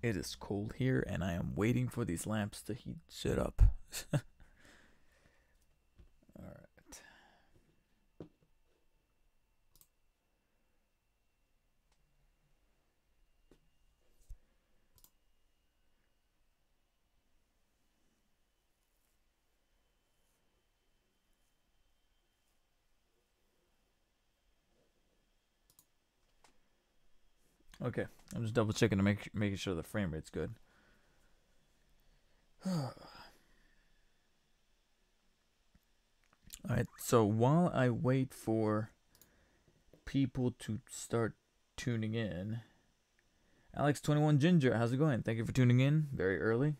It is cold here, and I am waiting for these lamps to heat shit up. Alright. Okay, I'm just double checking to making sure the frame rate's good. Alright, so while I wait for people to start tuning in, Alex21 Ginger, how's it going? Thank you for tuning in very early.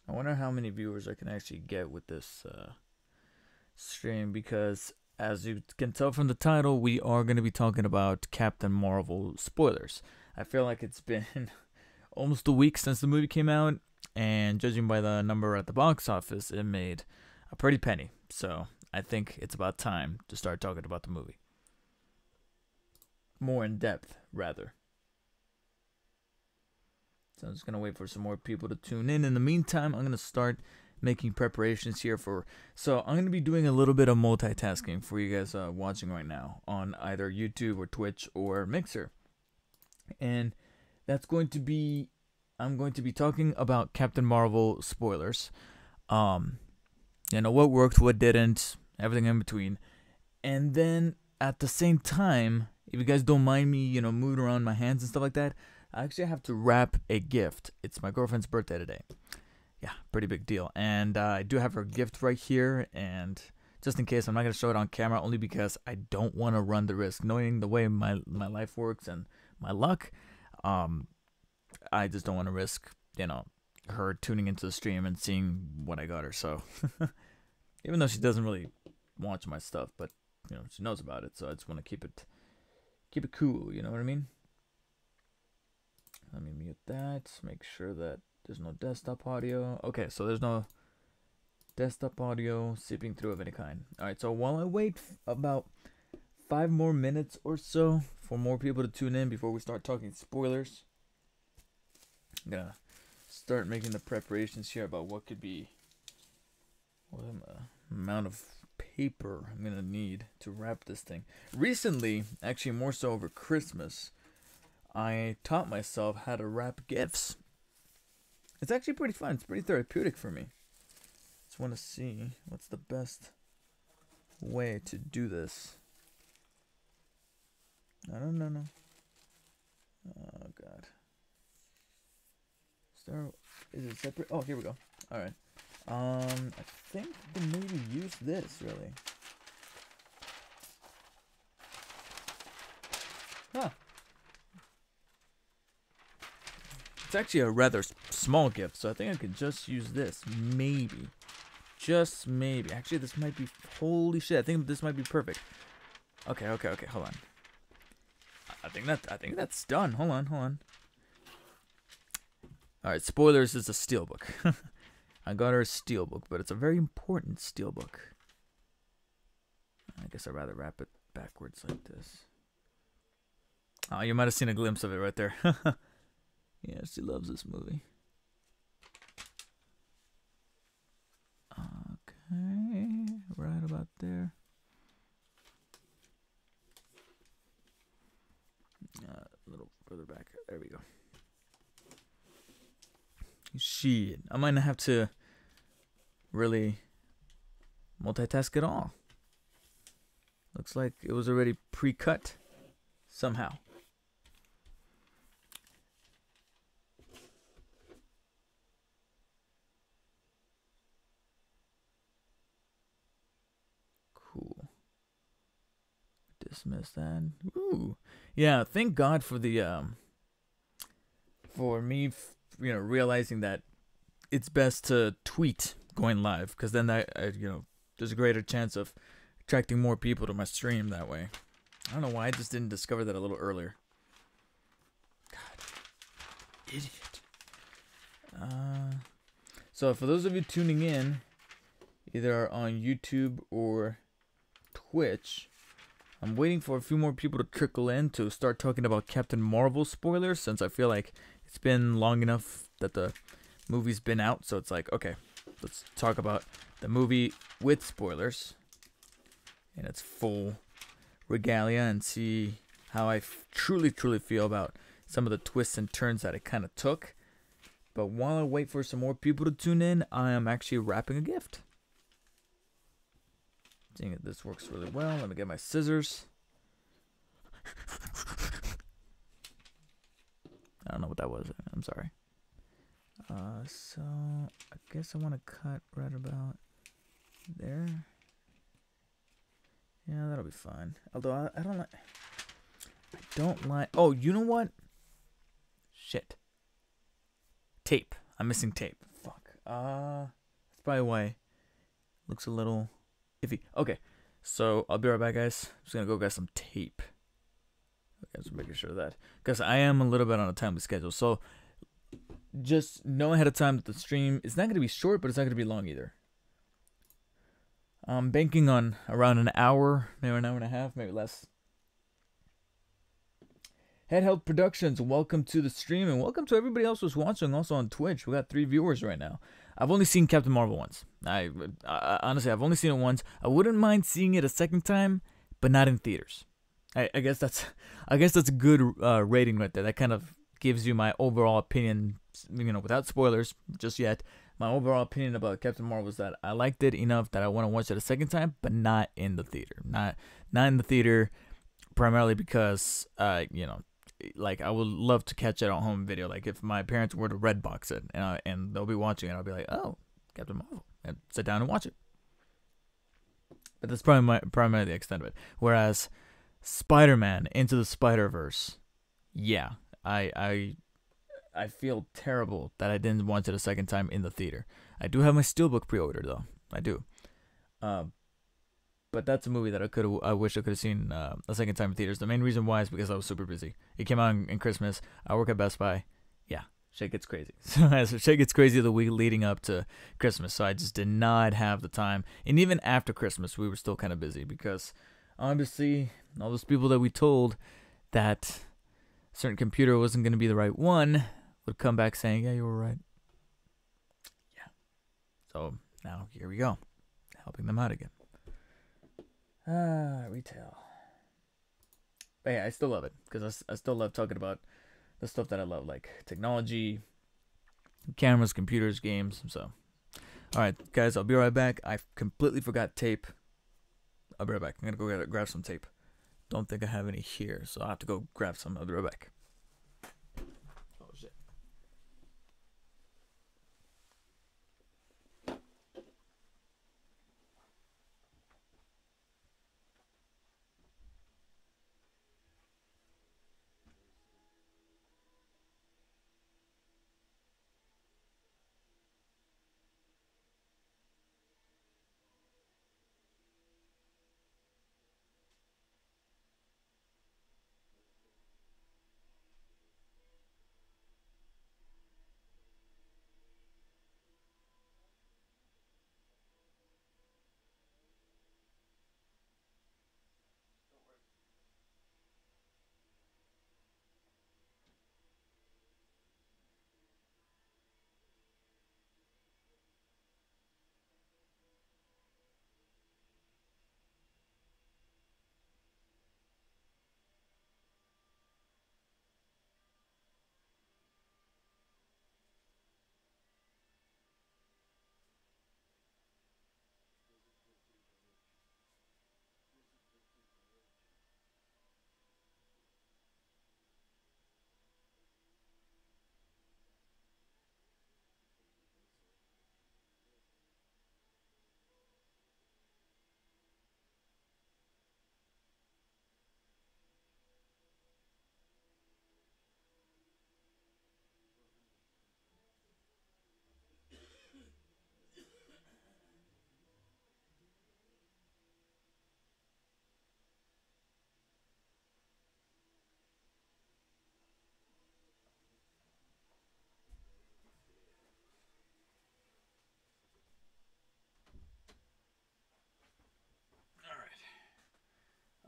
I wonder how many viewers I can actually get with this stream, because as you can tell from the title, we are going to be talking about Captain Marvel spoilers. I feel like it's been almost a week since the movie came out, and judging by the number at the box office, it made a pretty penny. So I think it's about time to start talking about the movie. More in depth, rather. So I'm just going to wait for some more people to tune in. In the meantime, I'm going to start making preparations here for... So I'm going to be doing a little bit of multitasking for you guys watching right now on either YouTube or Twitch or Mixer. And that's going to be... I'm going to be talking about Captain Marvel spoilers. You know, what worked, what didn't, everything in between. And then at the same time, if you guys don't mind me, you know, moving around my hands and stuff like that, I actually have to wrap a gift. It's my girlfriend's birthday today. Yeah, pretty big deal. And I do have her gift right here. And just in case, I'm not going to show it on camera, only because I don't want to run the risk. Knowing the way my life works and my luck, I just don't want to risk, you know, her tuning into the stream and seeing what I got her. So, even though she doesn't really watch my stuff, but, you know, she knows about it. So I just want to keep it cool, you know what I mean? Let me mute that. Make sure that there's no desktop audio. Okay, so there's no desktop audio seeping through of any kind. Alright, so while I wait about 5 more minutes or so for more people to tune in before we start talking spoilers, I'm gonna start making the preparations here about what could be... what amount of paper I'm gonna need to wrap this thing. Recently, actually more so over Christmas, I taught myself how to wrap gifts. It's actually pretty fun. It's pretty therapeutic for me. Just want to see what's the best way to do this. I don't know. Oh god. Is it separate? Oh, here we go. All right. I think we can maybe use this really. Huh. It's actually a rather small gift, so I think I could just use this. Maybe. Just maybe. Actually, this might be... Holy shit, I think this might be perfect. Okay, hold on. I think that's done. Hold on. Alright, spoilers is a steelbook. I got her a steelbook, but it's a very important steelbook. I guess I'd rather wrap it backwards like this. Oh, you might have seen a glimpse of it right there. Yeah, she loves this movie. Okay, right about there. A little further back. There we go. Shit, I might not have to really multitask at all. Looks like it was already pre-cut somehow. Cool. Dismiss that. Ooh. Yeah, thank God for the for me, you know, realizing that it's best to tweet going live, because then that you know, there's a greater chance of attracting more people to my stream that way. I don't know why I just didn't discover that a little earlier. Idiot. So for those of you tuning in, either on YouTube or Twitch, I'm waiting for a few more people to trickle in to start talking about Captain Marvel spoilers, since I feel like it's been long enough that the movie's been out. So it's like, okay, let's talk about the movie with spoilers and its full regalia and see how I truly feel about some of the twists and turns that it kind of took. But while I wait for some more people to tune in, I am actually wrapping a gift. Seeing that this works really well. Let me get my scissors. I don't know what that was. I'm sorry. So I guess I want to cut right about there. Yeah, that'll be fine. Although I don't like. Oh, you know what? Shit. Tape. I'm missing tape. Fuck. That's probably why. Looks a little iffy. Okay, so I'll be right back, guys. I'm just gonna go get some tape. Okay, just making sure of that, because I am a little bit on a timely schedule. So just know ahead of time that the stream is not gonna be short, but it's not gonna be long either. I'm banking on around an hour, maybe an hour and a half, maybe less. Head Health Productions, welcome to the stream, and welcome to everybody else who's watching also on Twitch. We got 3 viewers right now. I've only seen Captain Marvel once. I honestly, I've only seen it once. I wouldn't mind seeing it a second time, but not in theaters. I guess that's a good rating right there. That kind of gives you my overall opinion, without spoilers just yet. My overall opinion about Captain Marvel was that I liked it enough that I want to watch it a second time, but not in the theater. Not in the theater, primarily because like I would love to catch it on home video. Like if my parents were to Redbox it and they'll be watching it, I'll be like, oh, Captain Marvel, and sit down and watch it. But that's primarily the extent of it. Whereas Spider-Man Into the Spider-Verse, yeah, I feel terrible that I didn't watch it a second time in the theater. I do have my Steelbook pre-order though. I do. But that's a movie that I wish I could have seen a second time in theaters. The main reason why is because I was super busy. It came out in Christmas. I work at Best Buy. Yeah, shit gets crazy. So shit gets crazy the week leading up to Christmas. So I just did not have the time. And even after Christmas, we were still kind of busy because obviously all those people that we told that a certain computer wasn't going to be the right one would come back saying, yeah, you were right. Yeah. So now here we go, helping them out again. Retail. But yeah, I still love it because I still love talking about the stuff that I love, like technology, cameras, computers, games. So, all right, guys, I'll be right back. I completely forgot tape. I'll be right back. I'm gonna go grab some tape. Don't think I have any here, so I'll have to go grab some. I'll be right back. Oh shit.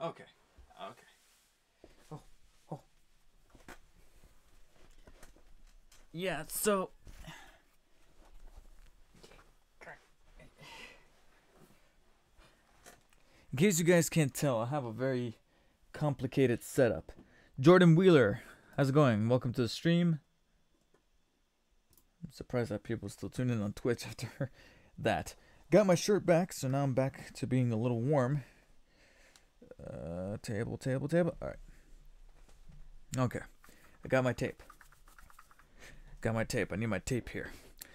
Okay. Okay. Oh. Oh. Yeah, so in case you guys can't tell, I have a very complicated setup. Jordan Wheeler, how's it going? Welcome to the stream. I'm surprised that people still tune in on Twitch after that. Got my shirt back, so now I'm back to being a little warm. Table. Alright. Okay. I got my tape. I need my tape here.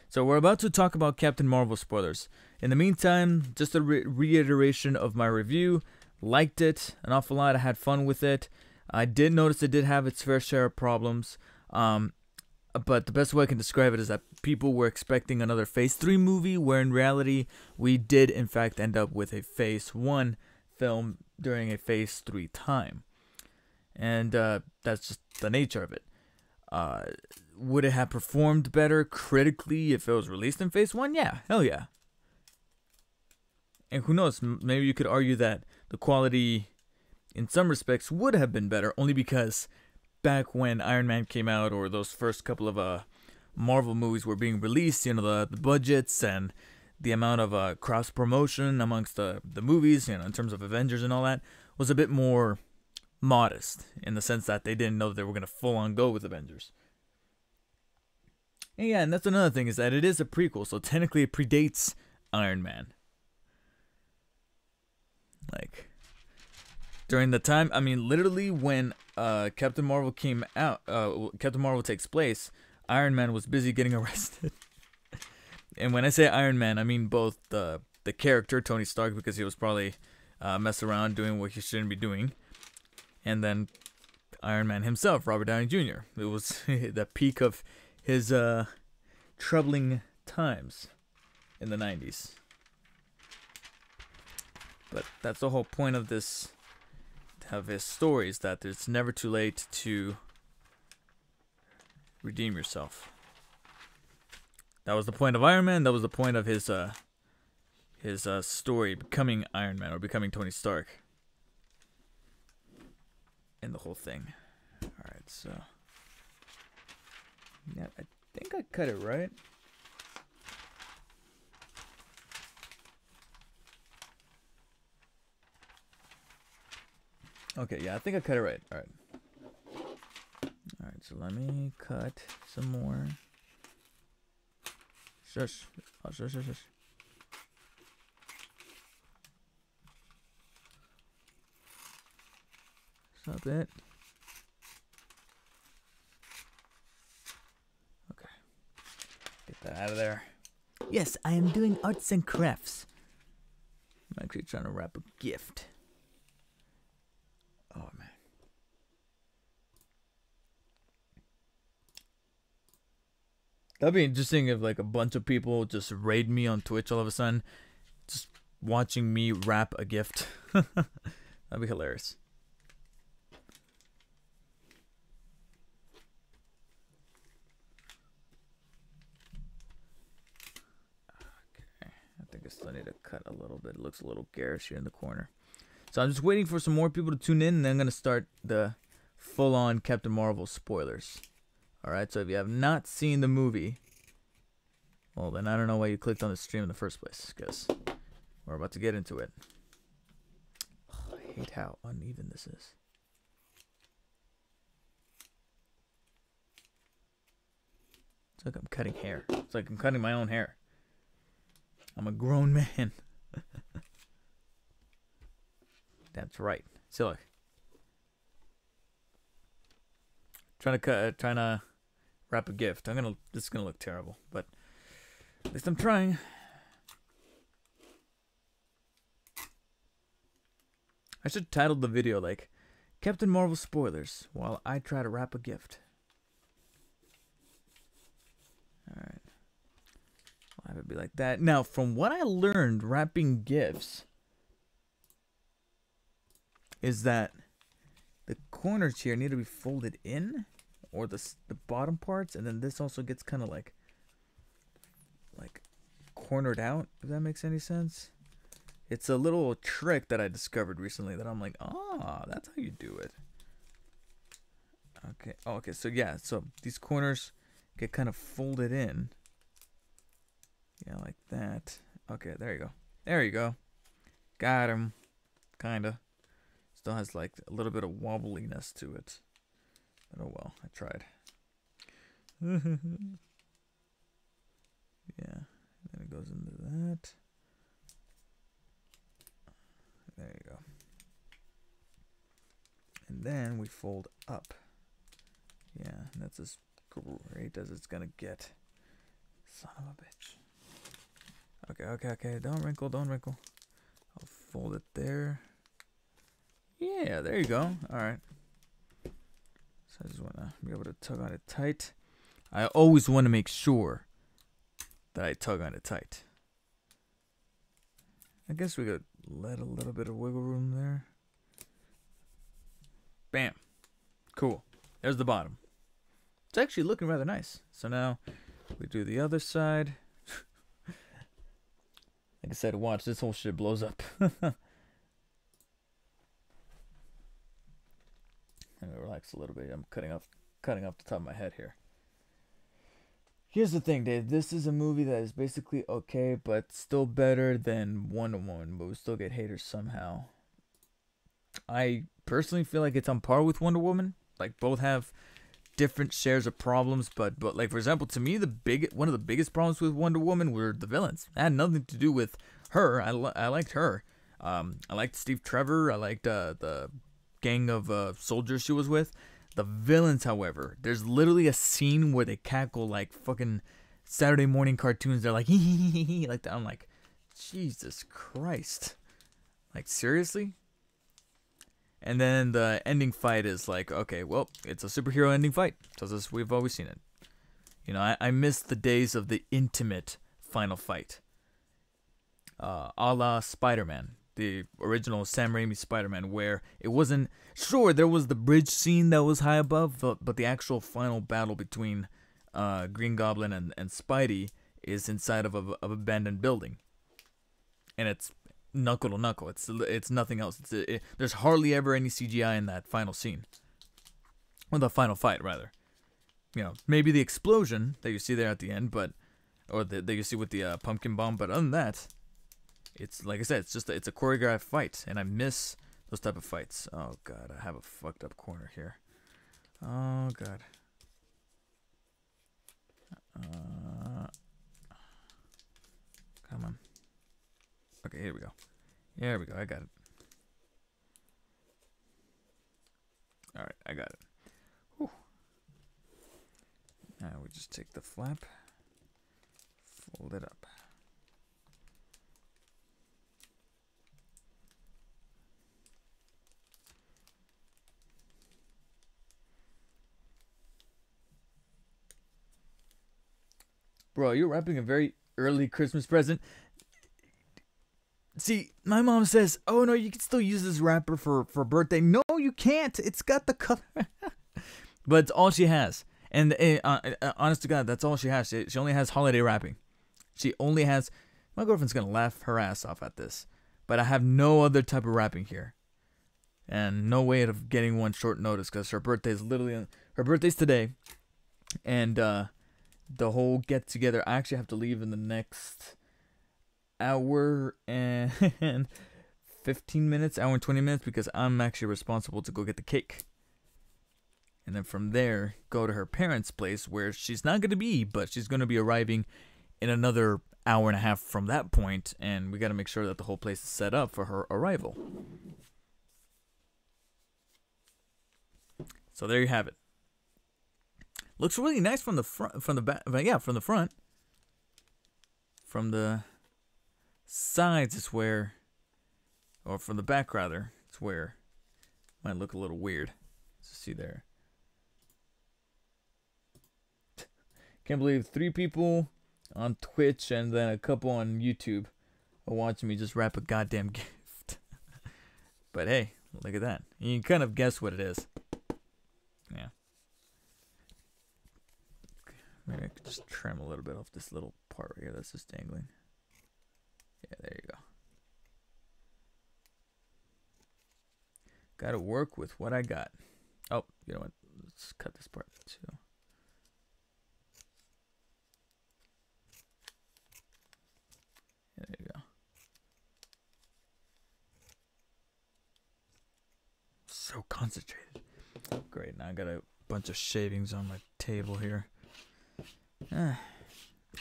So we're about to talk about Captain Marvel spoilers. In the meantime, just a reiteration of my review. Liked it an awful lot. I had fun with it. I did notice it did have its fair share of problems. But the best way I can describe it is that people were expecting another Phase 3 movie, where in reality, we did in fact end up with a Phase 1 film during a Phase 3 time. And that's just the nature of it. Would it have performed better critically if it was released in Phase 1? Yeah, hell yeah. And who knows, maybe you could argue that the quality in some respects would have been better, only because back when Iron Man came out, or those first couple of Marvel movies were being released, you know, the budgets and the amount of cross promotion amongst the movies, you know, in terms of Avengers and all that, was a bit more modest, in the sense that they didn't know that they were going to full on go with Avengers. And yeah, and that's another thing, is that it is a prequel, so technically it predates Iron Man. Like, during the time, I mean, literally when Captain Marvel came out, Captain Marvel takes place, Iron Man was busy getting arrested. And when I say Iron Man, I mean both the character, Tony Stark, because he was probably messing around doing what he shouldn't be doing, and then Iron Man himself, Robert Downey Jr. It was the peak of his troubling times in the 90s. But that's the whole point of this, of his story, is that it's never too late to redeem yourself. That was the point of Iron Man. That was the point of his story, becoming Iron Man, or becoming Tony Stark, and the whole thing. Alright, so yeah, I think I cut it right. Okay, yeah, I think I cut it right. Alright. Alright, so let me cut some more. Shush. Oh, shush. Stop it. Okay. Get that out of there. Yes, I am doing arts and crafts. I'm actually trying to wrap a gift. Oh, man. That'd be interesting if like a bunch of people just raid me on Twitch all of a sudden, just watching me wrap a gift. That'd be hilarious. Okay, I think I still need to cut a little bit. It looks a little garish here in the corner. So I'm just waiting for some more people to tune in, and then I'm going to start the full-on Captain Marvel spoilers. Alright, so if you have not seen the movie, well, then I don't know why you clicked on the stream in the first place, because we're about to get into it. Oh, I hate how uneven this is. It's like I'm cutting hair. It's like I'm cutting my own hair. I'm a grown man. That's right. So look. Trying to wrap a gift. This is gonna look terrible, but at least I'm trying. I should title the video like Captain Marvel spoilers while I try to wrap a gift. Alright. I'll have it be like that. Now, from what I learned wrapping gifts is that the corners here need to be folded in, or the bottom parts, and then this also gets kind of like cornered out, if that makes any sense. It's a little trick that I discovered recently that I'm like, ah, that's how you do it. Okay. Oh, okay. So yeah. So these corners get kind of folded in. Yeah, like that. Okay. There you go. There you go. Got him. Kinda. Still has like a little bit of wobbliness to it. But oh well. I tried. Yeah. Then it goes into that. There you go. And then we fold up. Yeah, and that's as great as it's gonna get. Son of a bitch. Okay. Don't wrinkle. I'll fold it there. Yeah, there you go. Alright. So I just want to be able to tug on it tight. I always want to make sure that I tug on it tight. I guess we could let a little bit of wiggle room there. Bam. Cool. There's the bottom. It's actually looking rather nice. So now we do the other side. Like I said, watch, this whole shit blows up. I'm gonna relax a little bit. I'm cutting off the top of my head here. Here's the thing, Dave. This is a movie that is basically okay, but still better than Wonder Woman, but we still get haters somehow. I personally feel like it's on par with Wonder Woman. Like, both have different shares of problems, but like, for example, to me, one of the biggest problems with Wonder Woman were the villains. It had nothing to do with her. I liked her. I liked Steve Trevor. I liked the gang of soldiers she was with. The villains, however, there's literally a scene where they cackle like fucking Saturday morning cartoons. They're like, hee hee hee hee, like that. I'm like, Jesus Christ. Like, seriously? And then the ending fight is like, okay, well, it's a superhero ending fight. So we've always seen it. You know, I miss the days of the intimate final fight. A la Spider-Man. The original Sam Raimi Spider-Man, where it wasn't... Sure, there was the bridge scene that was high above, but the actual final battle between Green Goblin and Spidey is inside of a abandoned building. And it's knuckle to knuckle. It's nothing else. There's hardly ever any CGI in that final scene. Or the final fight, rather. You know, maybe the explosion that you see there at the end, but... Or that you see with the pumpkin bomb, but other than that... It's, like I said, it's a choreographed fight, and I miss those type of fights. Oh, God, I have a fucked up corner here. Oh, God. Come on. Okay, here we go. There we go, I got it. Alright, I got it. Whew. Now we just take the flap, fold it up. Bro, you're wrapping a very early Christmas present. See, my mom says, oh no, you can still use this wrapper for birthday. No, you can't. It's got the color. But it's all she has. And honest to God, that's all she has. She only has holiday wrapping. She only has... My girlfriend's going to laugh her ass off at this. But I have no other type of wrapping here. And no way of getting one short notice, because her birthday's literally... Her birthday's today. And, the whole get together, I actually have to leave in the next hour and 15 minutes, hour and 20 minutes, because I'm actually responsible to go get the cake. And then from there, go to her parents' place, where she's not going to be, but she's going to be arriving in another hour and a half from that point, and we got to make sure that the whole place is set up for her arrival. So there you have it. Looks really nice from the front, from the back, yeah, from the front. From the sides is where, or from the back rather, it's where it might look a little weird. See there. Can't believe 3 people on Twitch and then a couple on YouTube are watching me just wrap a goddamn gift. But hey, look at that. You can kind of guess what it is. Yeah. Maybe I could just trim a little bit off this little part right here that's just dangling. Yeah, there you go. Gotta work with what I got. Oh, you know what? Let's cut this part too. There you go. So concentrated. Great, now I got a bunch of shavings on my table here.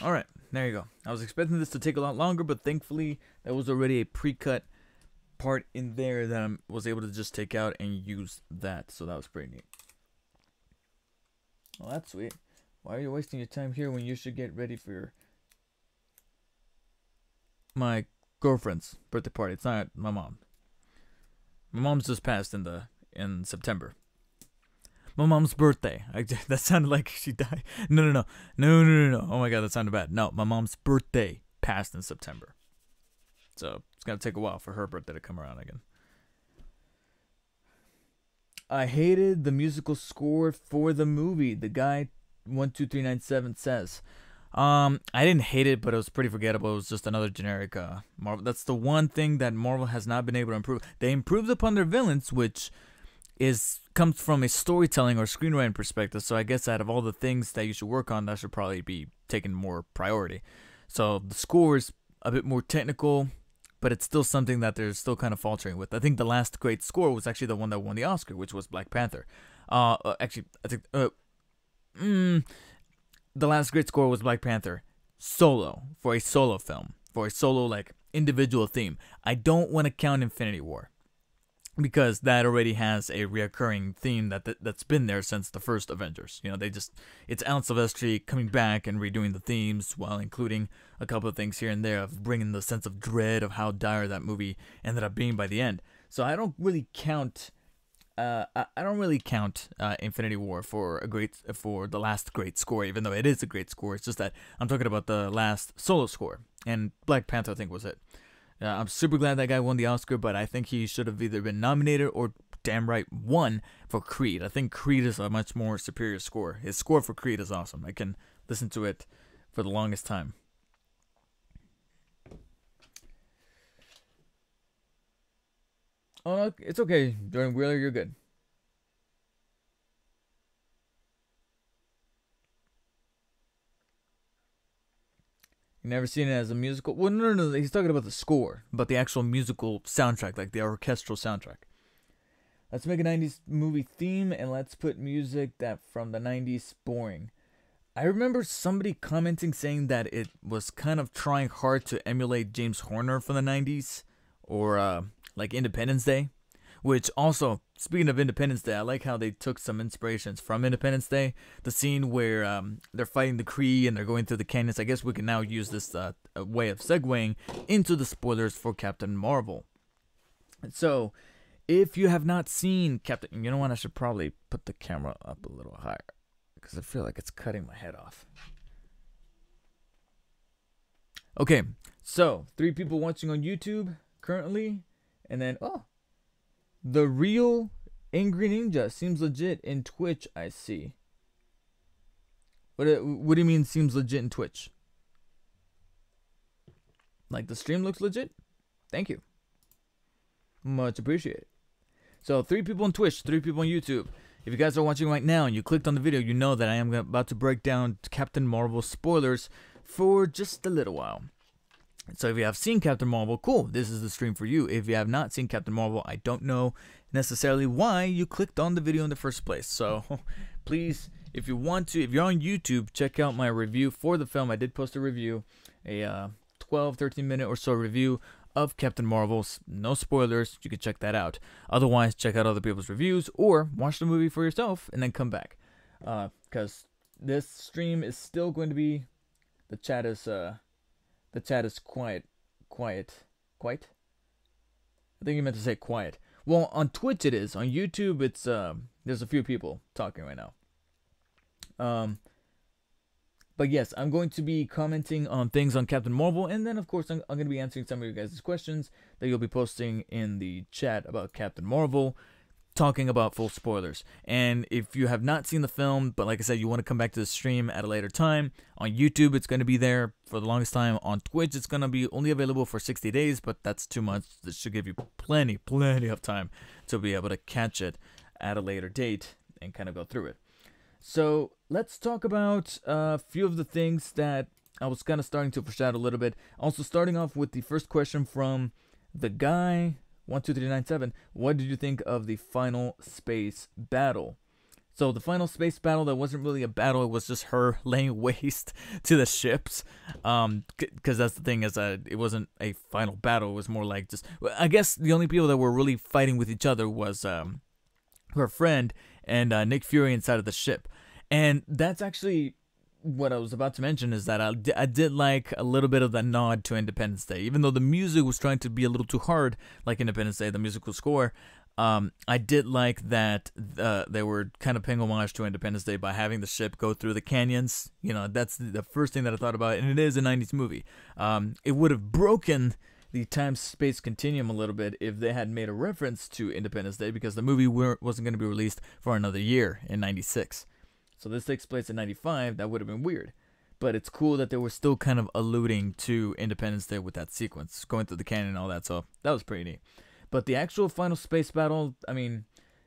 Alright, there you go. I was expecting this to take a lot longer, but thankfully there was already a pre-cut part in there that I was able to just take out and use that. So that was pretty neat. Well, that's sweet. Why are you wasting your time here when you should get ready for my girlfriend's birthday party? It's not my mom. My mom's just passed in September. My mom's birthday. That sounded like she died. No. Oh my god, that sounded bad. No, my mom's birthday passed in September. So it's gonna take a while for her birthday to come around again. I hated the musical score for the movie. The guy 12397 says. I didn't hate it, but it was pretty forgettable. It was just another generic Marvel. That's the one thing that Marvel has not been able to improve. They improved upon their villains, which comes from a storytelling or screenwriting perspective. So I guess out of all the things that you should work on, that should probably be taken more priority. So the score is a bit more technical, but it's still something that they're still kind of faltering with. I think the last great score was actually the one that won the Oscar, which was Black Panther. Actually, I think the last great score was Black Panther solo, for a solo film, for a solo like individual theme. I don't want to count Infinity War, because that already has a reoccurring theme that's been there since the first Avengers. You know, it's Alan Silvestri coming back and redoing the themes while including a couple of things here and there of bringing the sense of dread of how dire that movie ended up being by the end. So I don't really count. I don't really count Infinity War for the last great score, even though it is a great score. It's just that I'm talking about the last solo score, and Black Panther I think was it. I'm super glad that guy won the Oscar, but I think he should have either been nominated or damn right won for Creed. I think Creed is a much more superior score. His score for Creed is awesome. I can listen to it for the longest time. Oh, no, it's okay, Jordan Wheeler, you're good. You never seen it as a musical? Well, no. He's talking about the score, about the actual musical soundtrack, like the orchestral soundtrack. Let's make a 90s movie theme, and let's put music that from the 90s boring. I remember somebody commenting saying that it was kind of trying hard to emulate James Horner from the 90s, or like Independence Day. Which also, speaking of Independence Day, I like how they took some inspirations from Independence Day. The scene where they're fighting the Kree and they're going through the canyons. I guess we can now use this way of segueing into the spoilers for Captain Marvel. So, if you have not seen Captain... You know what? I should probably put the camera up a little higher, because I feel like it's cutting my head off. Okay, so 3 people watching on YouTube currently. And then, The Real Angry Ninja seems legit in Twitch, I see. What do you mean seems legit in Twitch? Like the stream looks legit? Thank you. Much appreciated. So 3 people on Twitch, 3 people on YouTube. If you guys are watching right now and you clicked on the video, you know that I am about to break down Captain Marvel spoilers for just a little while. So if you have seen Captain Marvel, cool, this is the stream for you. If you have not seen Captain Marvel, I don't know necessarily why you clicked on the video in the first place. So please, if you want to, if you're on YouTube, check out my review for the film. I did post a review, a 12-13 minute or so review of Captain Marvel. No spoilers, you can check that out. Otherwise, check out other people's reviews or watch the movie for yourself and then come back. Because this stream is still going to be, the chat is quiet. I think you meant to say quiet. Well, on Twitch it is. On YouTube, it's there's a few people talking right now. But yes, I'm going to be commenting on things on Captain Marvel, and then of course I'm going to be answering some of you guys' questions that you'll be posting in the chat about Captain Marvel, talking about full spoilers. And if you have not seen the film, but like I said, you want to come back to the stream at a later time, on YouTube it's going to be there for the longest time. On Twitch it's going to be only available for 60 days, but that's 2 months. This should give you plenty of time to be able to catch it at a later date and kind of go through it. So let's talk about a few of the things that I was kind of starting to foreshadow a little bit. Also, starting off with the first question from the guy 12397. What did you think of the final space battle? So the final space battle, that wasn't really a battle. It was just her laying waste to the ships. Because that's the thing, is that it wasn't a final battle. It was more like just, I guess the only people that were really fighting with each other was her friend and Nick Fury inside of the ship. And that's actually what I was about to mention, is that I did like a little bit of that nod to Independence Day. Even though the music was trying to be a little too hard, like Independence Day, the musical score, I did like that they were kind of paying homage to Independence Day by having the ship go through the canyons. You know, that's the first thing that I thought about, and it is a 90s movie. It would have broken the time-space continuum a little bit if they had made a reference to Independence Day, because the movie wasn't going to be released for another year in 96. So this takes place in 95. That would have been weird. But it's cool that they were still kind of alluding to Independence Day with that sequence, going through the canyon and all that, so that was pretty neat. But the actual final space battle, I mean,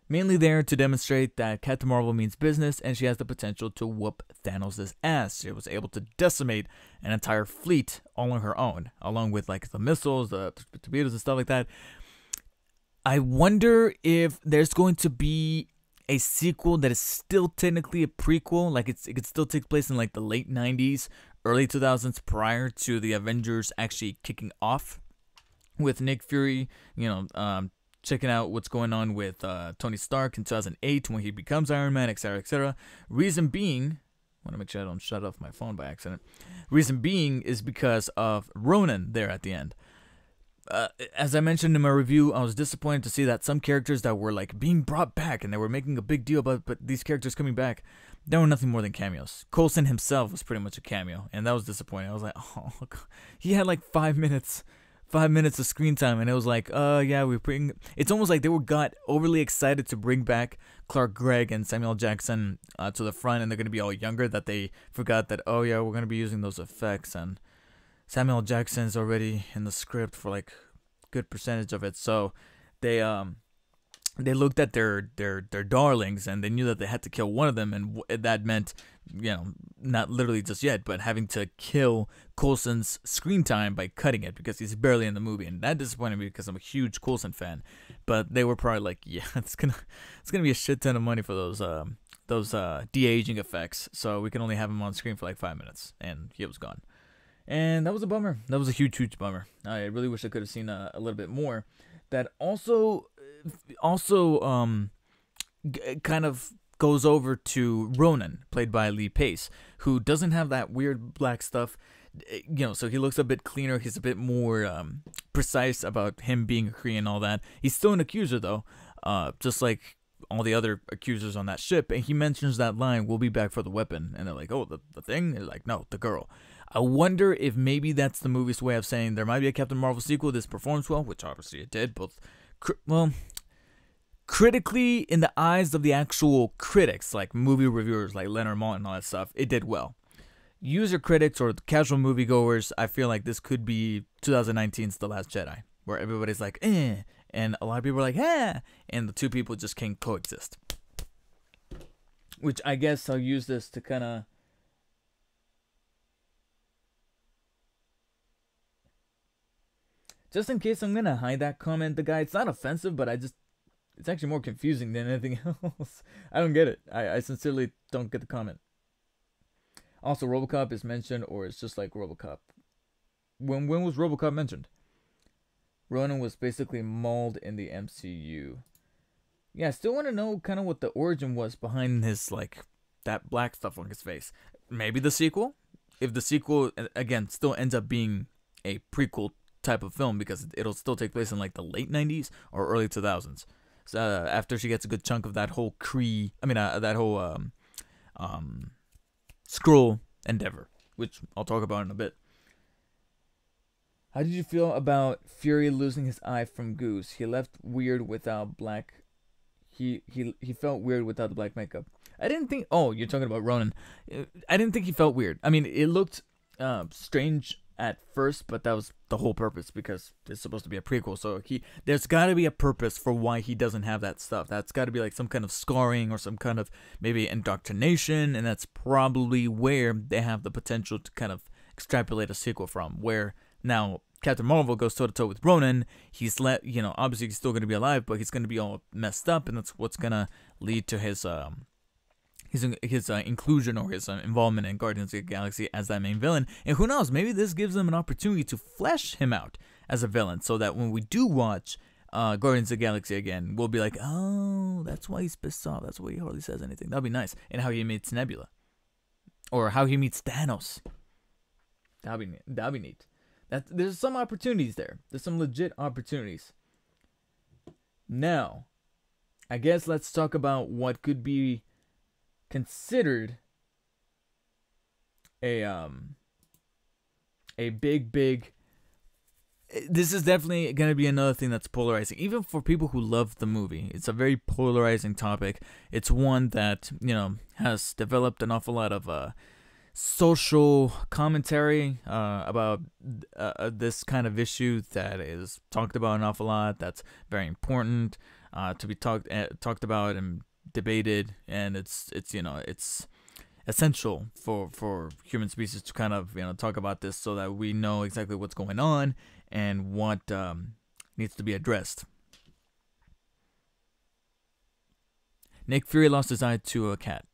mainly there to demonstrate that Captain Marvel means business, and she has the potential to whoop Thanos' ass. She was able to decimate an entire fleet all on her own, along with like the missiles, the torpedoes and stuff like that. I wonder if there's going to be a sequel that is still technically a prequel, like it could still take place in like the late 90s, early 2000s, prior to the Avengers actually kicking off, with Nick Fury, checking out what's going on with Tony Stark in 2008 when he becomes Iron Man, etc., etc. Reason being, I want to make sure I don't shut off my phone by accident. Reason being is because of Ronan there at the end. As I mentioned in my review, I was disappointed to see that some characters that were like being brought back and they were making a big deal about, but these characters coming back, they were nothing more than cameos. Coulson himself was pretty much a cameo, and that was disappointing. I was like, oh, he had like 5 minutes of screen time, and it was like, yeah, we bring. It's almost like they got overly excited to bring back Clark Gregg and Samuel Jackson to the front, and they're gonna be all younger, that they forgot that, oh yeah, we're gonna be using those effects, and Samuel Jackson's already in the script for like good percentage of it, so they looked at their darlings, and they knew that they had to kill one of them, and that meant, not literally just yet, but having to kill Coulson's screen time by cutting it, because he's barely in the movie, and that disappointed me because I'm a huge Coulson fan. But they were probably like, yeah, it's gonna be a shit ton of money for those de-aging effects, so we can only have him on screen for like 5 minutes, and he was gone. And that was a bummer. That was a huge bummer. I really wish I could have seen a little bit more. That also kind of goes over to Ronan, played by Lee Pace, who doesn't have that weird black stuff. So he looks a bit cleaner. He's a bit more precise about him being a Kree and all that. He's still an accuser, though, just like all the other accusers on that ship. And he mentions that line, "We'll be back for the weapon." And they're like, "Oh, the thing?" They're like, "No, the girl." I wonder if maybe that's the movie's way of saying there might be a Captain Marvel sequel. This performs well, which obviously it did, both critically, in the eyes of the actual critics, like movie reviewers like Leonard Maltin and all that stuff, it did well. User critics or casual moviegoers, I feel like this could be 2019's The Last Jedi, where everybody's like, eh, and a lot of people are like, eh, and the two people just can't coexist. Which I guess I'll use this to kind of... Just in case, I'm going to hide that comment. The guy, it's not offensive, but it's actually more confusing than anything else. I don't get it. I sincerely don't get the comment. Also, RoboCop is mentioned, or it's just like RoboCop. When was RoboCop mentioned? Ronan was basically mauled in the MCU. Yeah, I still want to know kind of what the origin was behind his, like, that black stuff on his face. Maybe the sequel? If the sequel, again, still ends up being a prequel type of film, because it'll still take place in like the late 90s or early 2000s. So after she gets a good chunk of that whole that whole Skrull endeavor, which I'll talk about in a bit. How did you feel about Fury losing his eye from Goose? He left weird without black. He felt weird without the black makeup. I didn't think. Oh, you're talking about Ronan. I didn't think he felt weird. I mean, it looked strange at first, but that was the whole purpose because it's supposed to be a prequel. So there's got to be a purpose for why he doesn't have that stuff. That's got to be like some kind of scarring or some kind of maybe indoctrination, and that's probably where they have the potential to kind of extrapolate a sequel from. Where now Captain Marvel goes toe to toe with Ronan. He's obviously he's still going to be alive, but he's going to be all messed up, and that's what's going to lead to his inclusion or his involvement in Guardians of the Galaxy as that main villain. And who knows, maybe this gives them an opportunity to flesh him out as a villain, so that when we do watch Guardians of the Galaxy again, we'll be like, oh, that's why he's pissed off. That's why he hardly says anything. That'd be nice. And how he meets Nebula, or how he meets Thanos. That'd be neat. There's some opportunities there. There's some legit opportunities. Now, I guess let's talk about what could be considered a big. This is definitely going to be another thing that's polarizing, even for people who love the movie. It's a very polarizing topic. It's one that has developed an awful lot of social commentary about this kind of issue that is talked about an awful lot. That's very important to be talked about and debated, and it's essential for human species to kind of talk about this so that we know exactly what's going on and what needs to be addressed. Nick Fury lost his eye to a cat.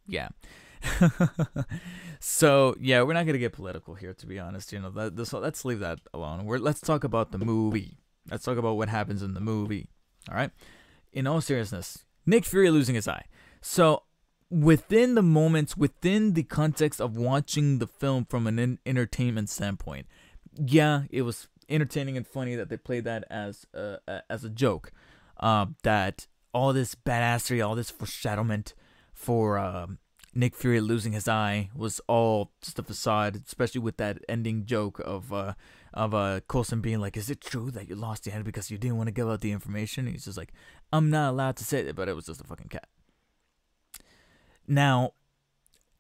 Yeah. So yeah, we're not gonna get political here, to be honest. Let's leave that alone. Let's talk about the movie. Let's talk about what happens in the movie. All right. In all seriousness, Nick Fury losing his eye. So within the moments, within the context of watching the film from an entertainment standpoint, yeah, it was entertaining and funny that they played that as a joke. That all this badassery, all this foreshadowment for Nick Fury losing his eye was all just a facade, especially with that ending joke of Coulson being like, "Is it true that you lost your eye because you didn't want to give out the information?" And he's just like, "I'm not allowed to say it," but it was just a fucking cat. Now,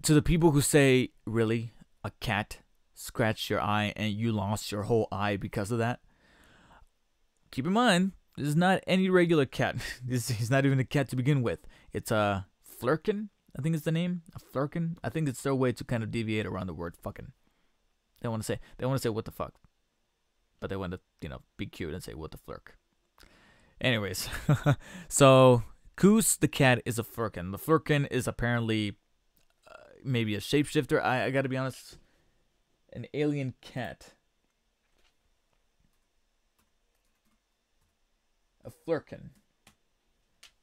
to the people who say, "Really, a cat scratched your eye and you lost your whole eye because of that?" Keep in mind, this is not any regular cat. He's not even a cat to begin with. It's a Flerken, I think it's the name. A Flerken. I think it's their way to kind of deviate around the word fucking. They want to say what the fuck, but they want to be cute and say what the flirk. Anyways, so Goose the cat is a Flerken. The Flerken is apparently maybe a shapeshifter. I gotta be honest, an alien cat. A Flerken.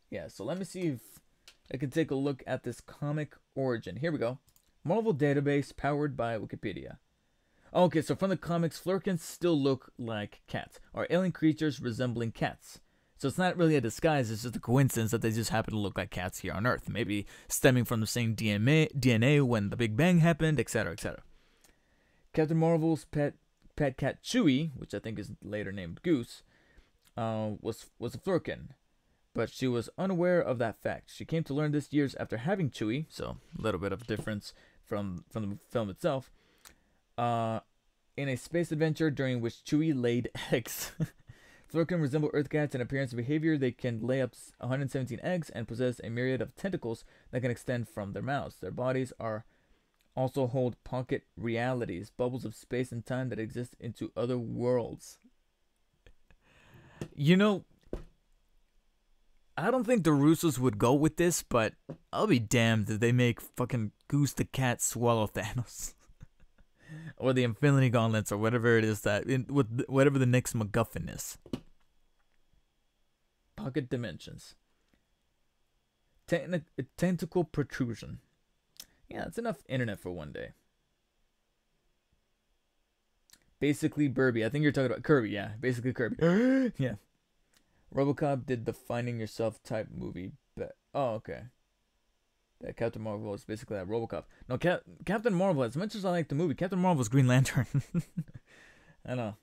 Yeah, so let me see if I can take a look at this comic origin. Here we go. Marvel database powered by Wikipedia. Okay, so from the comics, Flerkens still look like cats, or alien creatures resembling cats. So it's not really a disguise, it's just a coincidence that they just happen to look like cats here on Earth. Maybe stemming from the same DNA when the Big Bang happened, etc., etc. Captain Marvel's pet cat Chewie, which I think is later named Goose, was a Flerken. But she was unaware of that fact. She came to learn this years after having Chewie, so a little bit of difference from the film itself, in a space adventure during which Chewie laid eggs. Flerken resemble Earth cats in appearance and behavior. They can lay up 117 eggs and possess a myriad of tentacles that can extend from their mouths. Their bodies also hold pocket realities, bubbles of space and time that exist into other worlds. I don't think the Russos would go with this, but I'll be damned if they make fucking Goose the cat swallow Thanos. Or the Infinity Gauntlets, or whatever it is with whatever the next MacGuffin is. Pocket dimensions. Tentacle protrusion. Yeah, that's enough internet for one day. Basically Kirby. I think you're talking about Kirby, yeah. Basically Kirby. Yeah. RoboCop did the Finding Yourself type movie. Oh, okay. That Captain Marvel is basically that RoboCop. No, Captain Marvel, as much as I like the movie, Captain Marvel's Green Lantern. I know.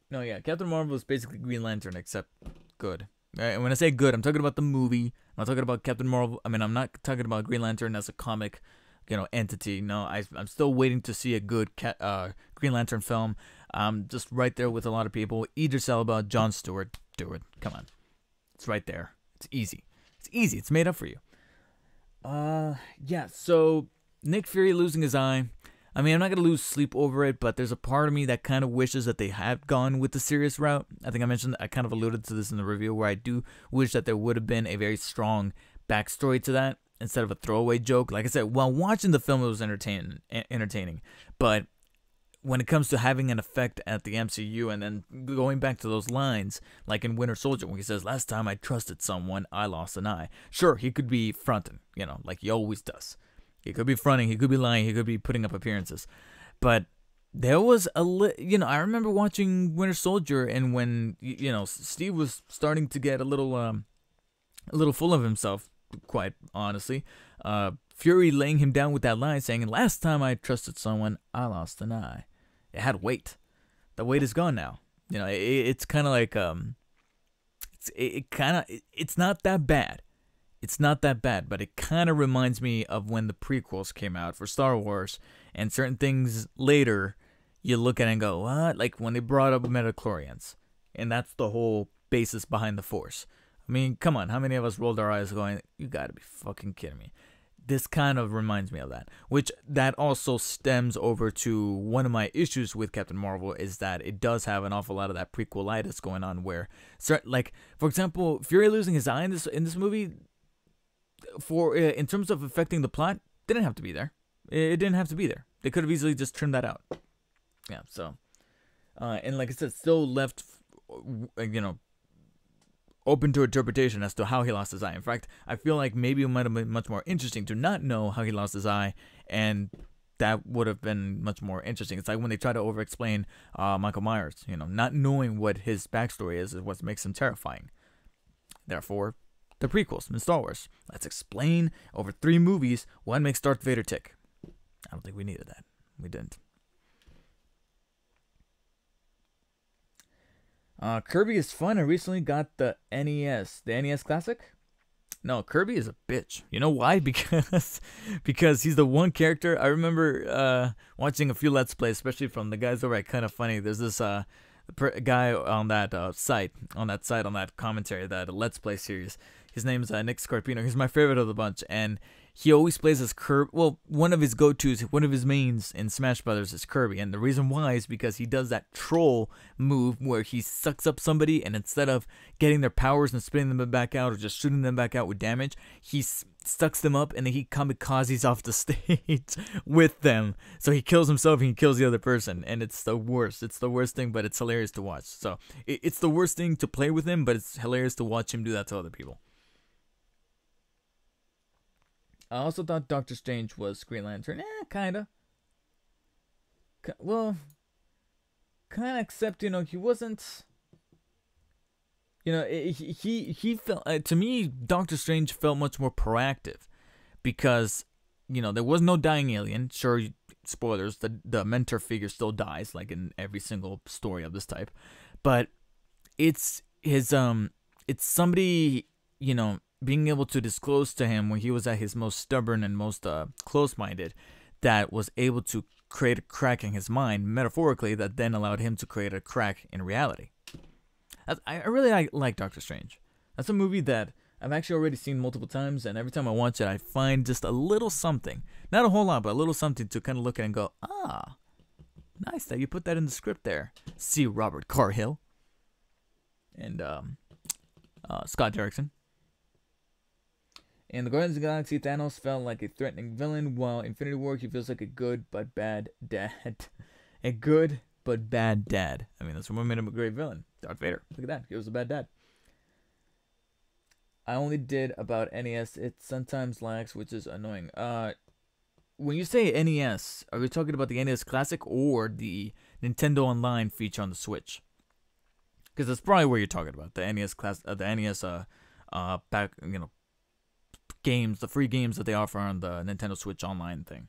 No, yeah, Captain Marvel is basically Green Lantern, except good. And when I say good, I'm talking about the movie. I'm not talking about Captain Marvel. I mean, I'm not talking about Green Lantern as a comic, entity. No, I'm still waiting to see a good Green Lantern film. Just right there with a lot of people. Idris Elba, Jon Stewart, do it. Come on, it's right there. It's easy. It's easy. It's made up for you. Yeah. So Nick Fury losing his eye. I mean, I'm not going to lose sleep over it, but there's a part of me that kind of wishes that they had gone with the serious route. I think I kind of alluded to this in the review, where I do wish that there would have been a very strong backstory to that instead of a throwaway joke. Like I said, while watching the film, it was entertaining. But when it comes to having an effect at the MCU and then going back to those lines, like in Winter Soldier, when he says, "Last time I trusted someone, I lost an eye." Sure, he could be fronting, like he always does. He could be fronting, he could be lying, he could be putting up appearances. But there was I remember watching Winter Soldier, and when, Steve was starting to get a little full of himself, quite honestly. Fury laying him down with that line saying, "Last time I trusted someone, I lost an eye." It had weight. The weight is gone now. It's kind of like, it's not that bad. It's not that bad, but it kind of reminds me of when the prequels came out for Star Wars, and certain things later you look at it and go, what? Like when they brought up midichlorians, and that's the whole basis behind the Force. I mean, come on, how many of us rolled our eyes going, you gotta be fucking kidding me? This kind of reminds me of that, which that also stems over to one of my issues with Captain Marvel, is that it does have an awful lot of that prequelitis going on, where, like, for example, Fury losing his eye in this movie, in terms of affecting the plot, didn't have to be there. It didn't have to be there. They could have easily just trimmed that out. Yeah, so, and like I said, still left, open to interpretation as to how he lost his eye. In fact, I feel like maybe it might have been much more interesting to not know how he lost his eye, and that would have been much more interesting. It's like when they try to over-explain Michael Myers, not knowing what his backstory is what makes him terrifying. Therefore, the prequels in Star Wars. Let's explain over 3 movies what makes Darth Vader tick. I don't think we needed that. We didn't. Kirby is fun. I recently got the NES. The NES Classic? No, Kirby is a bitch. You know why? Because he's the one character. I remember watching a few Let's Plays, especially from the guys over at Kinda Funny. There's this guy on that site, on that commentary, that Let's Play series. His name's Nick Scarpino. He's my favorite of the bunch, and he always plays as Kirby. Well, one of his go-tos, one of his mains in Smash Brothers is Kirby, and the reason why is because he does that troll move where he sucks up somebody, and instead of getting their powers and spitting them back out or just shooting them back out with damage, he sucks them up and then he kamikazes off the stage with them. So he kills himself and he kills the other person, and it's the worst. It's the worst thing, but it's hilarious to watch. So it's the worst thing to play with him, but it's hilarious to watch him do that to other people. I also thought Doctor Strange was Green Lantern. Kinda. Well, kinda, except, he wasn't... he felt... to me, Doctor Strange felt much more proactive. Because, there was no dying alien. Sure, spoilers, the mentor figure still dies, like in every single story of this type. But it's his... it's somebody, being able to disclose to him when he was at his most stubborn and most close-minded, that was able to create a crack in his mind, metaphorically, that then allowed him to create a crack in reality. I really like Doctor Strange. That's a movie that I've actually already seen multiple times, and every time I watch it, I find just a little something. Not a whole lot, but a little something to kind of look at and go, nice that you put that in the script there. See Robert Cargill. And Scott Derrickson. In the Guardians of the Galaxy, Thanos felt like a threatening villain, while Infinity War, he feels like a good but bad dad. A good but bad dad. I mean, that's what made him a great villain. Darth Vader. Look at that. He was a bad dad. I only did about NES. It sometimes lags, which is annoying. When you say NES, are we talking about the NES Classic or the Nintendo Online feature on the Switch? Because that's probably what you're talking about. The NES games, the free games that they offer on the Nintendo Switch Online thing.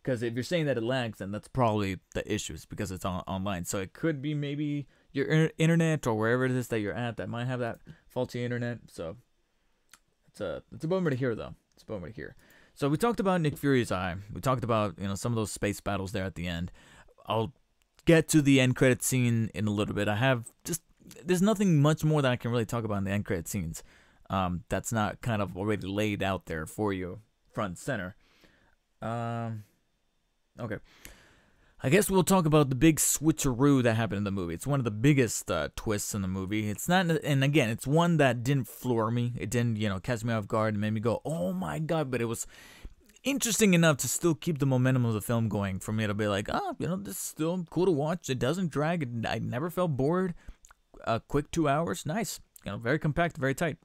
Because if you're saying that it lags, then that's probably the issue, because it's online. So it could be maybe your internet or wherever it is that you're at that might have that faulty internet. So it's a bummer to hear, though. It's a bummer to hear. So we talked about Nick Fury's eye. We talked about, some of those space battles there at the end. I'll get to the end credit scene in a little bit. There's nothing much more that I can really talk about in the end credit scenes. That's not kind of already laid out there for you, front and center. Okay. I guess we'll talk about the big switcheroo that happened in the movie. It's one of the biggest twists in the movie. It's not, and again, it's one that didn't floor me. It didn't, catch me off guard and made me go, oh my god, but it was interesting enough to still keep the momentum of the film going for me to be like, this is still cool to watch. It doesn't drag. I never felt bored. A quick 2 hours. Nice. Very compact, very tight.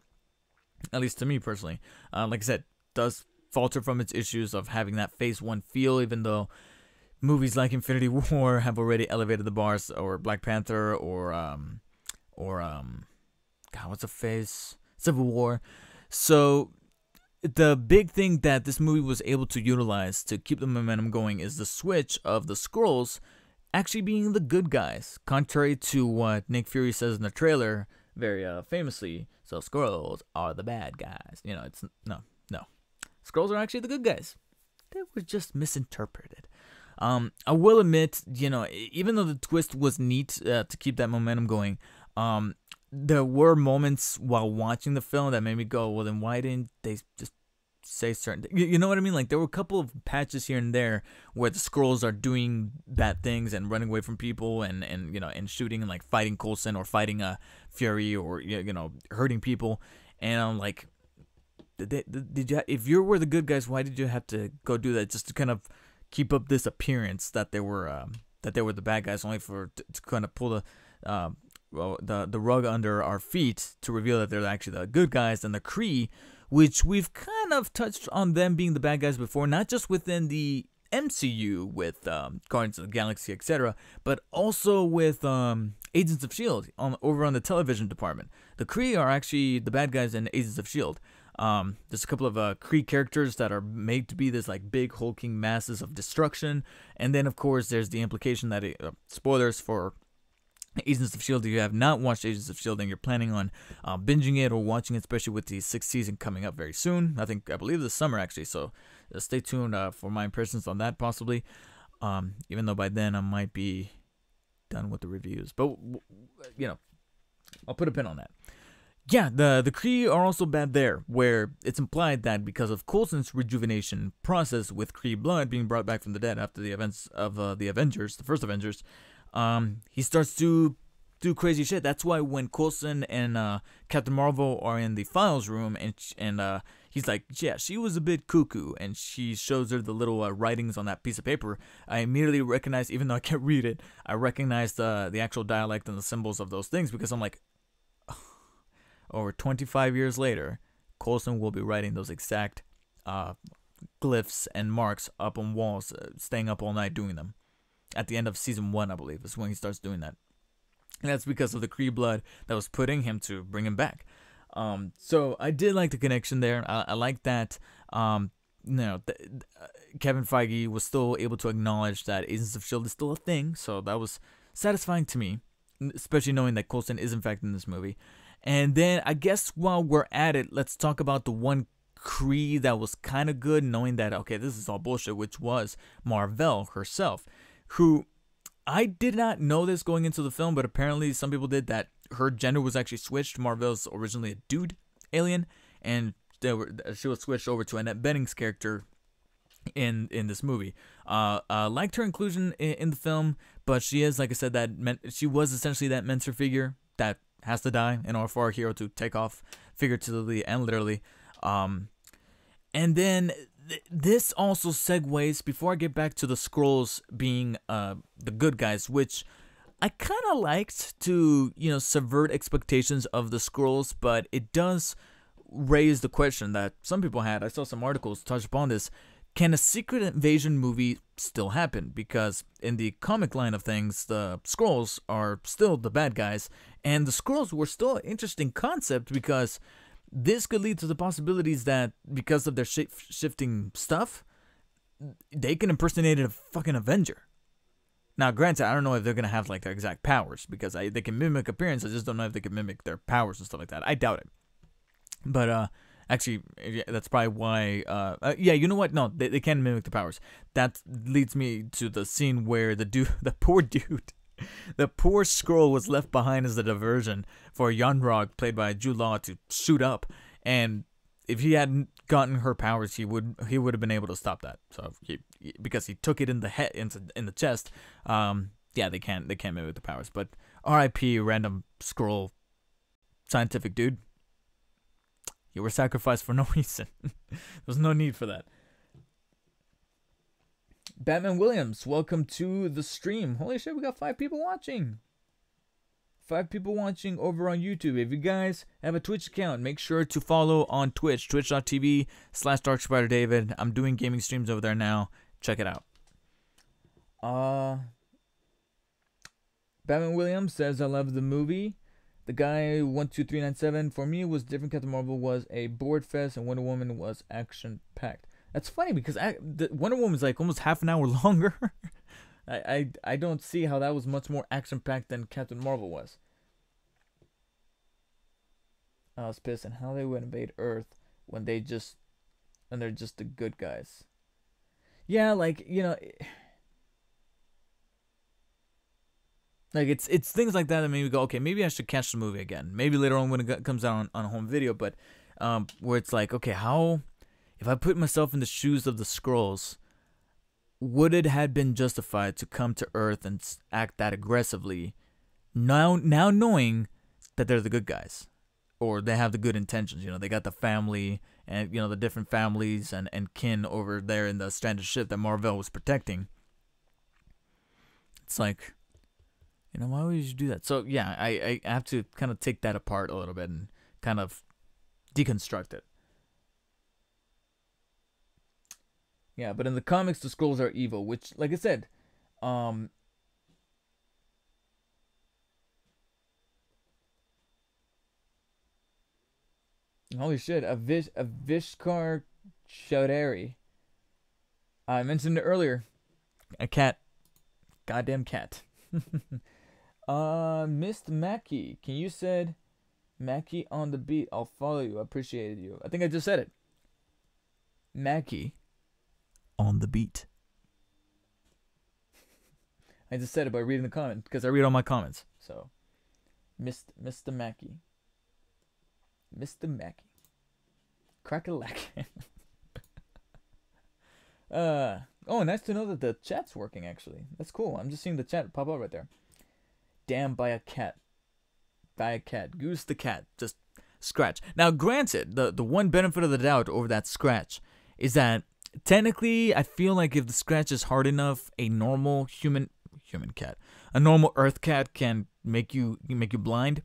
At least to me personally. Like I said, does falter from its issues of having that Phase 1 feel, even though movies like Infinity War have already elevated the bars, or Black Panther, or what's a phase? Civil War. So the big thing that this movie was able to utilize to keep the momentum going is the switch of the Skrulls actually being the good guys, contrary to what Nick Fury says in the trailer, very famously. So Skrulls are the bad guys. It's no. Skrulls are actually the good guys. They were just misinterpreted. I will admit, even though the twist was neat to keep that momentum going, there were moments while watching the film that made me go, well, then why didn't they just say certain things? You know what I mean? Like, there were a couple of patches here and there where the Skrulls are doing bad things and running away from people and shooting and like fighting Coulson or fighting Fury or hurting people, and I'm like, did you? If you were the good guys, why did you have to go do that just to kind of keep up this appearance that they were the bad guys, only to kind of pull the rug under our feet to reveal that they're actually the good guys, and the Kree, which we've kind of touched on them being the bad guys before, not just within the MCU with Guardians of the Galaxy, etc., but also with Agents of S.H.I.E.L.D. over on the television department. The Kree are actually the bad guys in Agents of S.H.I.E.L.D. There's a couple of Kree characters that are made to be this like big hulking masses of destruction, and then of course there's the implication that spoilers for Agents of S.H.I.E.L.D. If you have not watched Agents of S.H.I.E.L.D. and you're planning on binging it or watching it, especially with the 6th season coming up very soon, I believe this summer actually, so stay tuned for my impressions on that possibly, even though by then I might be done with the reviews, but I'll put a pin on that. Yeah, the Kree are also bad there, where it's implied that because of Coulson's rejuvenation process with Kree blood being brought back from the dead after the events of the Avengers, the first Avengers, he starts to do crazy shit. That's why when Coulson and Captain Marvel are in the files room and he's like, yeah, she was a bit cuckoo, and she shows her the little writings on that piece of paper, I immediately recognize, even though I can't read it, I recognize the actual dialect and the symbols of those things, because I'm like, over 25 years later, Coulson will be writing those exact glyphs and marks up on walls, staying up all night doing them. At the end of season 1, I believe, is when he starts doing that. And that's because of the Kree blood that was put in him to bring him back. So I did like the connection there. I like that. Kevin Feige was still able to acknowledge that Agents of S.H.I.E.L.D. is still a thing. So that was satisfying to me, especially knowing that Coulson is in fact in this movie. And then I guess while we're at it, let's talk about the one Kree that was kind of good, knowing that, okay, this is all bullshit, which was Mar-Vell herself, who I did not know this going into the film, but apparently some people did, that her gender was actually switched. Mar-Vell's originally a dude alien, and she was switched over to Annette Bening's character in this movie. Liked her inclusion in the film, but she is, like I said, she was essentially that mentor figure that has to die in order for our hero to take off, figuratively and literally. And then this also segues, before I get back to the Skrulls being the good guys, which I kind of liked to, subvert expectations of the Skrulls, but it does raise the question that some people had. I saw some articles touch upon this. Can a Secret Invasion movie still happen? Because in the comic line of things, the Skrulls are still the bad guys, and the Skrulls were still an interesting concept, because this could lead to the possibilities that because of their shifting stuff, they can impersonate a fucking Avenger. Now, granted, I don't know if they're gonna have like their exact powers because they can mimic appearance. I just don't know if they can mimic their powers and stuff like that. I doubt it. But actually, yeah, that's probably why. Yeah, you know what? No, they can mimic the powers. That leads me to the scene where the poor dude, the poor scroll was left behind as a diversion for Yonrog, played by Jude Law, to shoot up. And if he hadn't gotten her powers, he would have been able to stop that. So because he took it in the head, in the chest. Yeah, they can't mimic the powers. But R.I.P. random scroll scientific dude. You were sacrificed for no reason. There's no need for that. Batman Williams, welcome to the stream. Holy shit, we got 5 people watching. 5 people watching over on YouTube. If you guys have a Twitch account, make sure to follow on Twitch, twitch.tv/DarkSpiderDavid. I'm doing gaming streams over there now. Check it out. Batman Williams says, I love the movie. The guy 12397, for me, it was different. Captain Marvel was a board fest, and Wonder Woman was action packed. That's funny because Wonder Woman is like almost half an hour longer. I don't see how that was much more action packed than Captain Marvel was. I was pissed and how they would invade Earth when they're just the good guys. Yeah, like, you know, like it's things like that made me go, okay, maybe I should catch the movie again. Maybe later on when it comes out on home video, but where it's like, okay, how, if I put myself in the shoes of the Skrulls, would it have been justified to come to Earth and act that aggressively, now knowing that they're the good guys, or they have the good intentions? You know, they got the family and, you know, the different families and kin over there in the stranded ship that Marvel was protecting. It's like, you know, why would you do that? So yeah, I have to kind of take that apart a little bit and kind of deconstruct it. Yeah, but in the comics, the Skrulls are evil, which, like I said, holy shit, Avishkar Chaudhary. I mentioned it earlier. A cat. Goddamn cat. Mr. Mackie, can you said Mackie on the beat? I'll follow you. I appreciated you. I think I just said it. Mackie on the beat. I just said it by reading the comment because I read all my comments. So, Mr. Mackie. Mr. Mackie. Crack-a-lack. Oh, nice to know that the chat's working, actually. That's cool. I'm just seeing the chat pop up right there. Damn, by a cat. By a cat. Goose the cat. Just scratch. Now, granted, the one benefit of the doubt over that scratch is that technically, I feel like if the scratch is hard enough, a normal human cat, a normal Earth cat can make you blind.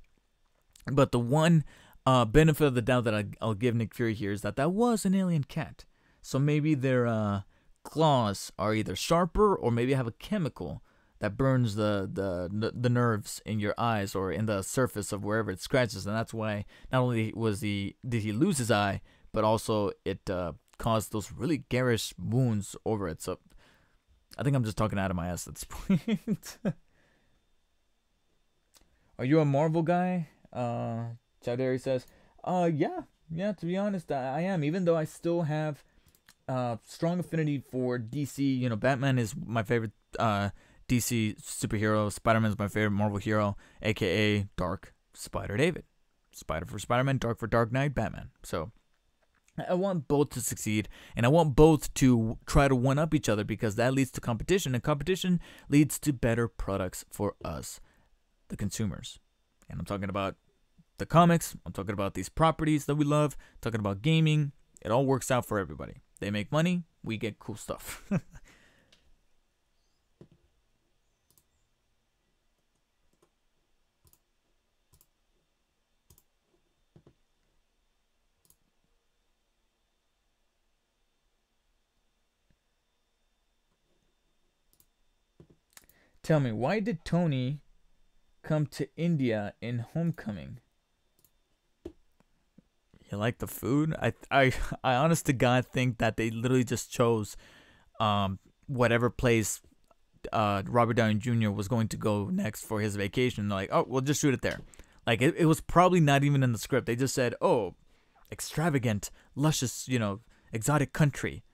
But the one benefit of the doubt that I'll give Nick Fury here is that was an alien cat. So maybe their claws are either sharper or maybe have a chemical that burns the nerves in your eyes or in the surface of wherever it scratches, and that's why not only did he lose his eye, but also it caused those really garish wounds over it. So I think I'm just talking out of my ass at this point. Are you a Marvel guy? Chowdhury says, yeah, to be honest, I am, even though I still have strong affinity for DC. You know, Batman is my favorite DC superhero. Spider-Man's my favorite Marvel hero, aka Dark Spider David. Spider for Spider-Man, Dark for Dark Knight, Batman. So I want both to succeed, and I want both to try to one-up each other because that leads to competition, and competition leads to better products for us, the consumers. And I'm talking about the comics, I'm talking about these properties that we love, I'm talking about gaming. It all works out for everybody. They make money, we get cool stuff. Tell me, why did Tony come to India in Homecoming? You like the food? I honest to God think that they literally just chose whatever place Robert Downey Jr. was going to go next for his vacation. They're like, oh, we'll just shoot it there. Like, it was probably not even in the script. They just said, oh, extravagant, luscious, exotic country.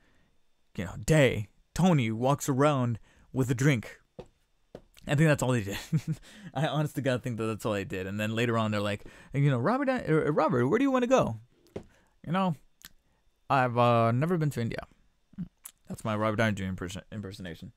Day. Tony walks around with a drink. I think that's all they did. I honestly gotta think that that's all they did. And then later on, they're like, Robert, where do you want to go? I've never been to India. That's my Robert Downey Jr. impersonation.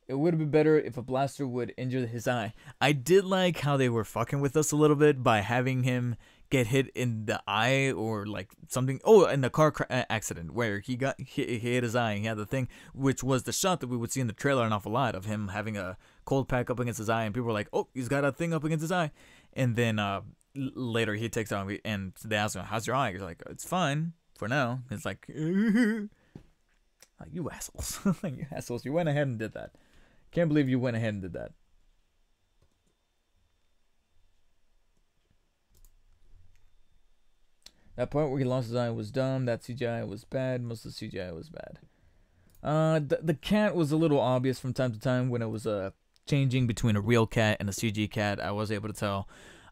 It would have been better if a blaster would injure his eye. I did like how they were fucking with us a little bit by having him get hit in the eye or like something. Oh, in the car accident where he hit his eye and he had the thing, which was the shot that we would see in the trailer an awful lot of him having a cold pack up against his eye, and people were like, oh, he's got a thing up against his eye. And then later he takes it off and they ask him, how's your eye? He's like, it's fine for now. It's like, you assholes. You assholes, you went ahead and did that. Can't believe you went ahead and did that. That part where he lost his eye was dumb. That CGI was bad. Most of the CGI was bad. The cat was a little obvious from time to time when it was changing between a real cat and a CG cat. I was able to tell.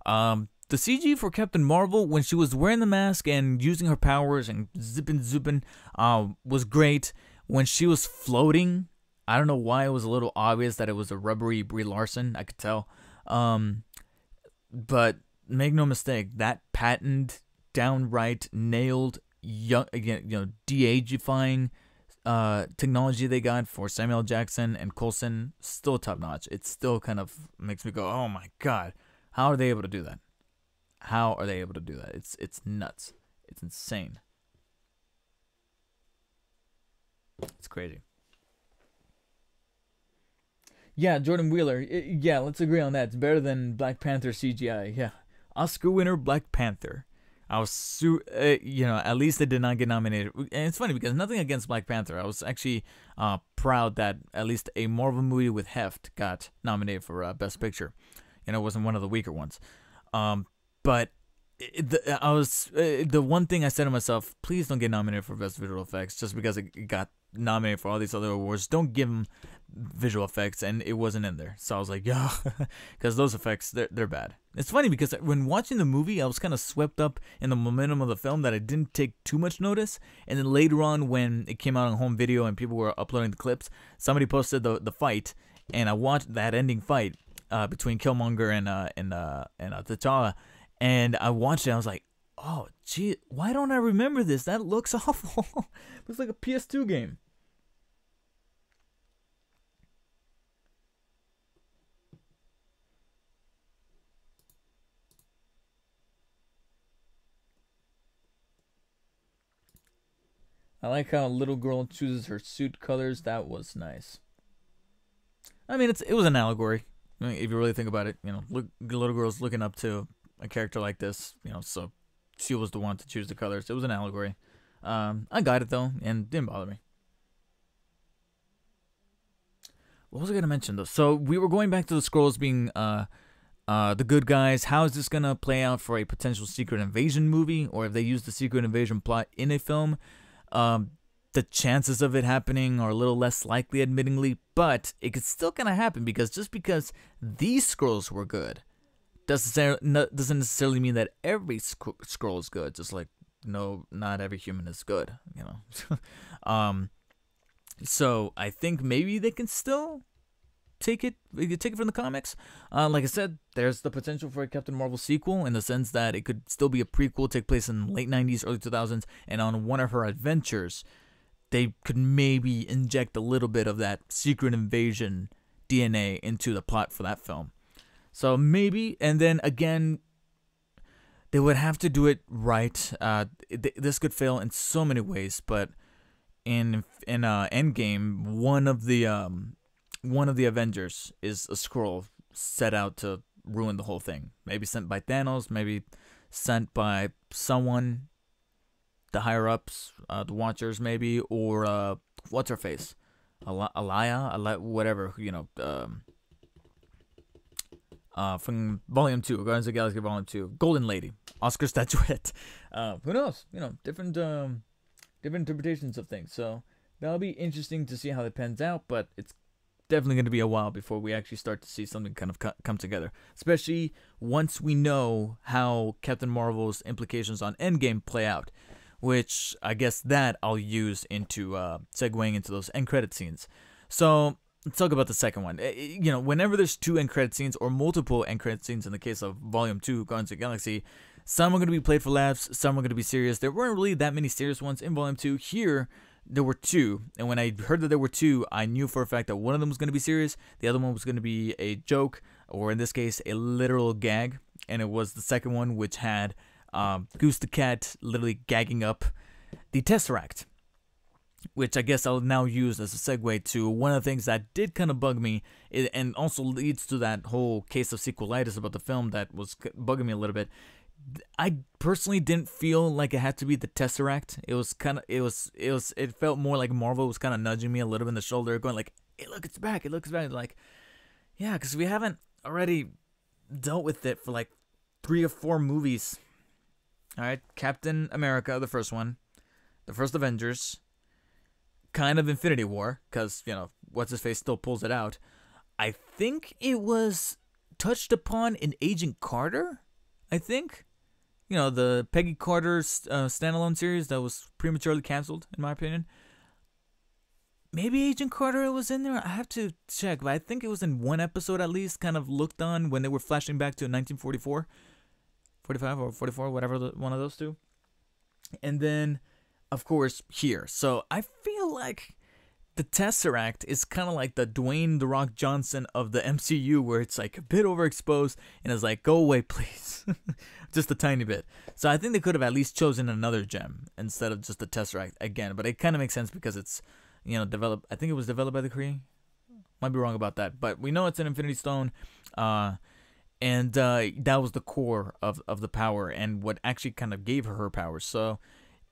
The CG for Captain Marvel, when she was wearing the mask and using her powers and zipping, was great. When she was floating, I don't know why it was a little obvious that it was a rubbery Brie Larson. I could tell. But make no mistake, that patent, downright nailed, de-agifying technology they got for Samuel Jackson and Coulson, still top notch. It still kind of makes me go, oh my god, how are they able to do that? How are they able to do that? It's nuts. It's insane. It's crazy. Yeah, Jordan Wheeler. Yeah, let's agree on that. It's better than Black Panther CGI. Yeah, Oscar winner Black Panther. I was at least they did not get nominated. And it's funny because nothing against Black Panther. I was actually proud that at least a Marvel movie with heft got nominated for Best Picture. It wasn't one of the weaker ones. But the one thing I said to myself, please don't get nominated for Best Visual Effects just because it got nominated for all these other awards. Don't give them visual effects, and it wasn't in there. So I was like, yeah, because those effects, they're bad. It's funny because when watching the movie, I was kind of swept up in the momentum of the film that I didn't take too much notice. And then later on, when it came out on home video and people were uploading the clips, somebody posted the fight, and I watched that ending fight between Killmonger and T'Challa, and I watched it. I was like, oh, gee, why don't I remember this? That looks awful. It looks like a PS2 game. I like how a little girl chooses her suit colors. That was nice. I mean, it was an allegory. I mean, if you really think about it, the little girl's looking up to a character like this, so she was the one to choose the colors. It was an allegory. I got it though, and didn't bother me. What was I gonna mention though? So we were going back to the Skrulls being the good guys. How is this gonna play out for a potential Secret Invasion movie, or if they use the Secret Invasion plot in a film? The chances of it happening are a little less likely, admittingly, but it could still kind of happen because just because these Skrulls were good doesn't necessarily mean that every Skrull is good. Just like, no, not every human is good, So I think maybe they can still take it from the comics. Like I said, there's the potential for a Captain Marvel sequel in the sense that it could still be a prequel, take place in late 90s, early 2000s, and on one of her adventures, they could maybe inject a little bit of that Secret Invasion DNA into the plot for that film. So maybe, and then again, they would have to do it right. This could fail in so many ways, but in Endgame, one of the Avengers is a Skrull set out to ruin the whole thing. Maybe sent by Thanos, maybe sent by someone, the higher ups, the Watchers, maybe, or what's her face, Alaya, whatever, from Volume 2, Guardians of the Galaxy Volume 2, Golden Lady, Oscar statuette. Who knows? Different interpretations of things. So that'll be interesting to see how it pans out, but it's definitely going to be a while before we actually start to see something kind of come together, especially once we know how Captain Marvel's implications on Endgame play out, which I guess that I'll use into segueing into those end credit scenes. So let's talk about the second one. You know, whenever there's two end credit scenes or multiple end credit scenes in the case of Volume 2, Guardians of the Galaxy, some are going to be played for laughs, some are going to be serious. There weren't really that many serious ones in Volume 2. Here, there were two, and when I heard that there were two, I knew for a fact that one of them was going to be serious, the other one was going to be a joke, or in this case, a literal gag, and it was the second one, which had Goose the Cat literally gagging up the Tesseract, which I guess I'll now use as a segue to one of the things that did kind of bug me, and also leads to that whole case of sequelitis about the film that was bugging me a little bit. I personally didn't feel like it had to be the Tesseract. It felt more like Marvel was kind of nudging me a little bit in the shoulder, going like, "Hey, look, it's back! It looks back!" Like, yeah, because we haven't already dealt with it for like 3 or 4 movies. All right, Captain America, the first one, the first Avengers, kind of Infinity War, because you know what's his face still pulls it out. I think it was touched upon in Agent Carter. I think. You know, the Peggy Carter standalone series that was prematurely canceled, in my opinion. Maybe Agent Carter was in there. I have to check, but I think it was in one episode at least, kind of looked on when they were flashing back to 1944, 45 or 44, whatever, one of those two. And then, of course, here. So I feel like the Tesseract is kind of like the Dwayne "The Rock" Johnson of the MCU, where it's like a bit overexposed and it's like, go away, please. Just a tiny bit. So I think they could have at least chosen another gem instead of just the Tesseract again. But it kind of makes sense because it's, you know, developed. I think it was developed by the Kree. Might be wrong about that. But we know it's an Infinity Stone. And that was the core of the power and what actually kind of gave her powers. So,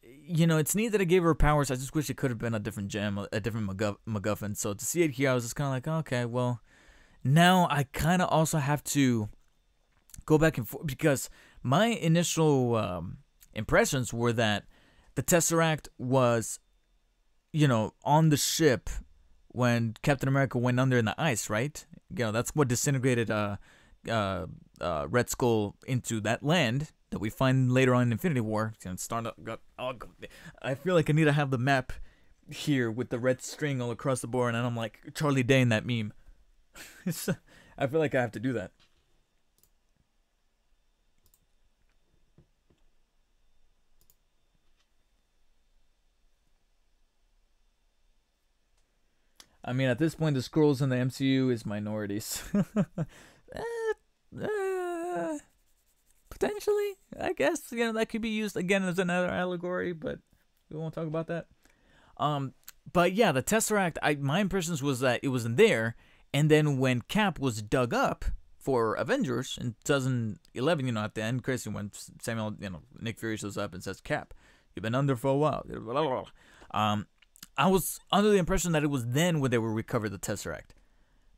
you know, it's neat that it gave her powers. I just wish it could have been a different gem, a different MacGuffin. So to see it here, I was just kind of like, okay, well, now I kind of also have to go back and forth because my initial impressions were that the Tesseract was, you know, on the ship when Captain America went under in the ice, right? You know, that's what disintegrated Red Skull into that land that we find later on in Infinity War. I feel like I need to have the map here with the red string all across the board, and I'm like Charlie Day in that meme. I feel like I have to do that. I mean, at this point, the Skrulls in the MCU is minorities. Potentially, I guess, you know, that could be used again as another allegory, but we won't talk about that. But yeah, the Tesseract, my impressions was that it wasn't there, and then when Cap was dug up for Avengers in 2011, you know, at the end, crazy when Samuel, you know, Nick Fury shows up and says, "Cap, you've been under for a while." I was under the impression that it was then when they would recover the Tesseract.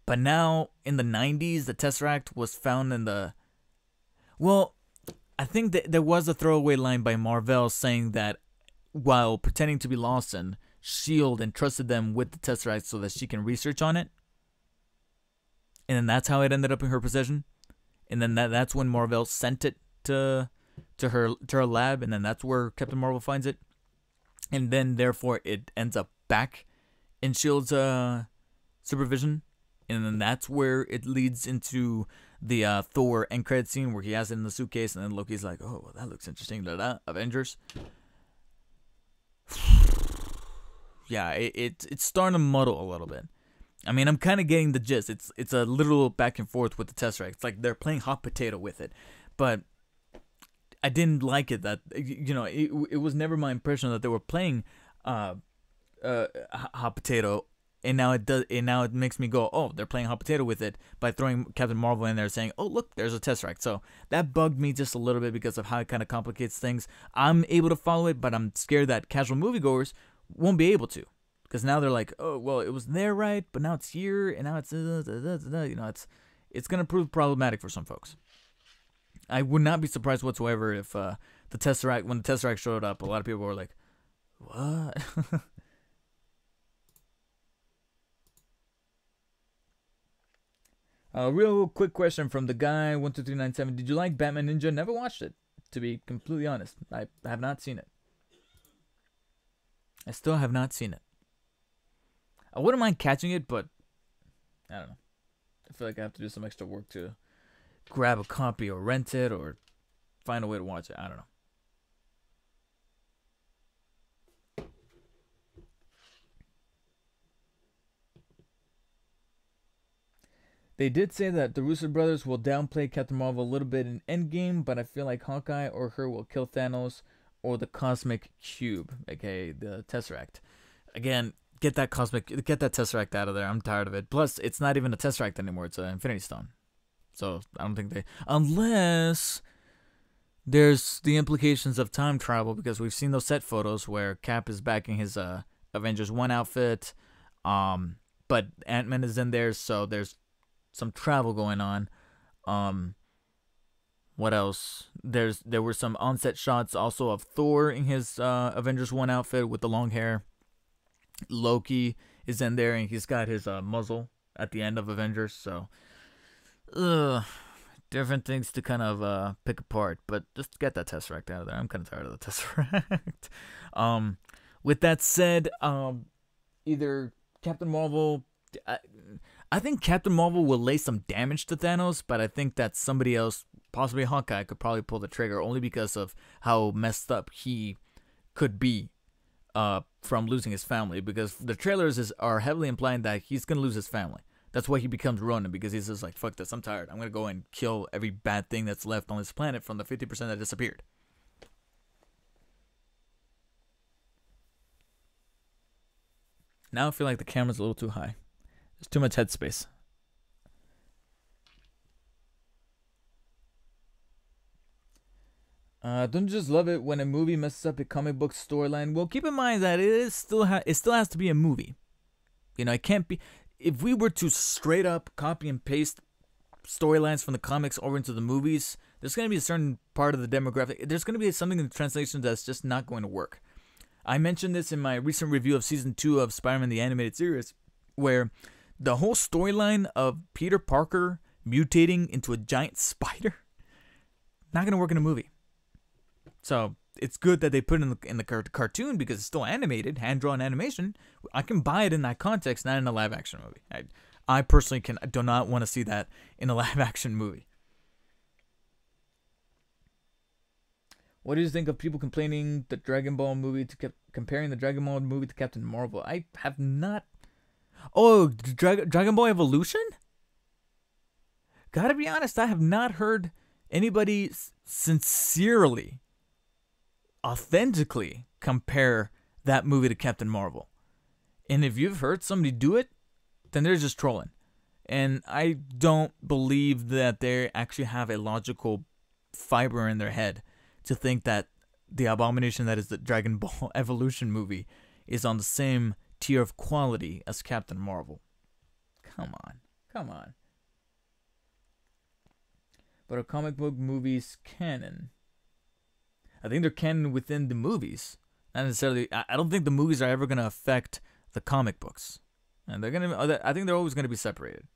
But now, in the 90s, the Tesseract was found in the... Well, I think that there was a throwaway line by Marvel saying that while pretending to be Lawson, S.H.I.E.L.D. entrusted them with the Tesseract so that she can research on it. And then that's how it ended up in her possession. And then that's when Marvel sent it to her lab, and then that's where Captain Marvel finds it. And then, therefore, it ends up back in S.H.I.E.L.D.'s supervision. And then that's where it leads into the Thor end credit scene where he has it in the suitcase. And then Loki's like, "Oh, well, that looks interesting. Da-da. Avengers." Yeah, it's starting to muddle a little bit. I mean, I'm kind of getting the gist. It's a literal back and forth with the Tesseract. It's like they're playing hot potato with it. But I didn't like it that, you know, it was never my impression that they were playing hot potato, and now it does, and now it makes me go, oh, they're playing hot potato with it by throwing Captain Marvel in there saying, oh, look, there's a Tesseract. So that bugged me just a little bit because of how it kind of complicates things. I'm able to follow it, but I'm scared that casual moviegoers won't be able to, because now they're like, oh, well, it was there, right, but now it's here, and now it's you know, it's gonna prove problematic for some folks. I would not be surprised whatsoever if the Tesseract, when the Tesseract showed up, a lot of people were like, what? Real quick question from the guy 12397. Did you like Batman Ninja? Never watched it. To be completely honest, I have not seen it. I still have not seen it. I wouldn't mind catching it, but I don't know. I feel like I have to do some extra work to grab a copy or rent it or find a way to watch it. I don't know. They did say that the Russo brothers will downplay Captain Marvel a little bit in Endgame, but I feel like Hawkeye or her will kill Thanos or the Cosmic Cube, aka the Tesseract. Again, get that Tesseract out of there. I'm tired of it. Plus, it's not even a Tesseract anymore. It's an Infinity Stone. So I don't think they, unless there's the implications of time travel, because we've seen those set photos where Cap is backing his Avengers 1 outfit, but Ant-Man is in there, so there's some travel going on. What else? There were some on-set shots also of Thor in his Avengers 1 outfit with the long hair. Loki is in there and he's got his muzzle at the end of Avengers, so different things to kind of pick apart, but just get that Tesseract out of there. I'm kind of tired of the Tesseract. With that said, either Captain Marvel, I think Captain Marvel will lay some damage to Thanos, but I think that somebody else, possibly Hawkeye, could probably pull the trigger only because of how messed up he could be from losing his family, because the trailers are heavily implying that he's going to lose his family. That's why he becomes Ronin, because he's just like, fuck this, I'm tired. I'm going to go and kill every bad thing that's left on this planet from the 50% that disappeared. Now I feel like the camera's a little too high. There's too much headspace. Don't you just love it when a movie messes up a comic book storyline? Well, keep in mind that it still has to be a movie. You know, it can't be. If we were to straight up copy and paste storylines from the comics over into the movies, there's going to be a certain part of the demographic. There's going to be something in the translation that's just not going to work. I mentioned this in my recent review of Season 2 of Spider-Man the Animated Series, where the whole storyline of Peter Parker mutating into a giant spider, not going to work in a movie. So it's good that they put it in the cartoon because it's still animated, hand-drawn animation. I can buy it in that context, not in a live-action movie. I personally do not want to see that in a live-action movie. What do you think of people complaining the Dragon Ball movie comparing the Dragon Ball movie to Captain Marvel? I have not. Oh, Dragon Ball Evolution? Gotta be honest, I have not heard anybody sincerely, authentically compare that movie to Captain Marvel. And if you've heard somebody do it, then they're just trolling. And I don't believe that they actually have a logical fiber in their head to think that the abomination that is the Dragon Ball Evolution movie is on the same tier of quality as Captain Marvel. Come on. But are comic book movies canon? I think they're canon within the movies. Not necessarily. I don't think the movies are ever going to affect the comic books. And I think they're always going to be separated.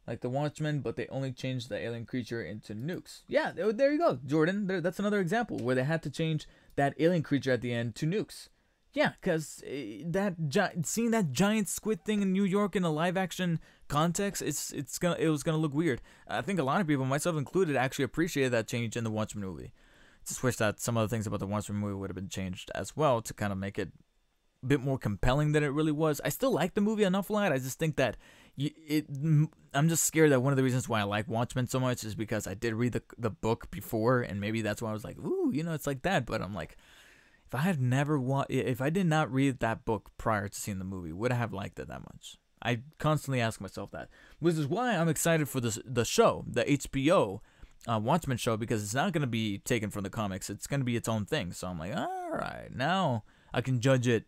Like the Watchmen, but they only changed the alien creature into nukes. Yeah, there you go, Jordan. That's another example where they had to change that alien creature at the end to nukes. Yeah, because seeing that giant squid thing in New York in a live-action context, it was gonna look weird. I think a lot of people, myself included, actually appreciated that change in the Watchmen movie. Just wish that some of the things about the Watchmen movie would have been changed as well to kind of make it a bit more compelling than it really was. I still like the movie an awful lot. I just think that I'm just scared that one of the reasons why I like Watchmen so much is because I did read the book before, and maybe that's why I was like, ooh, it's like that. But I'm like, if I did not read that book prior to seeing the movie, would I have liked it that much? I constantly ask myself that, which is why I'm excited for the show, the HBO Watchmen show, because it's not going to be taken from the comics. It's going to be its own thing. So I'm like, all right, now I can judge it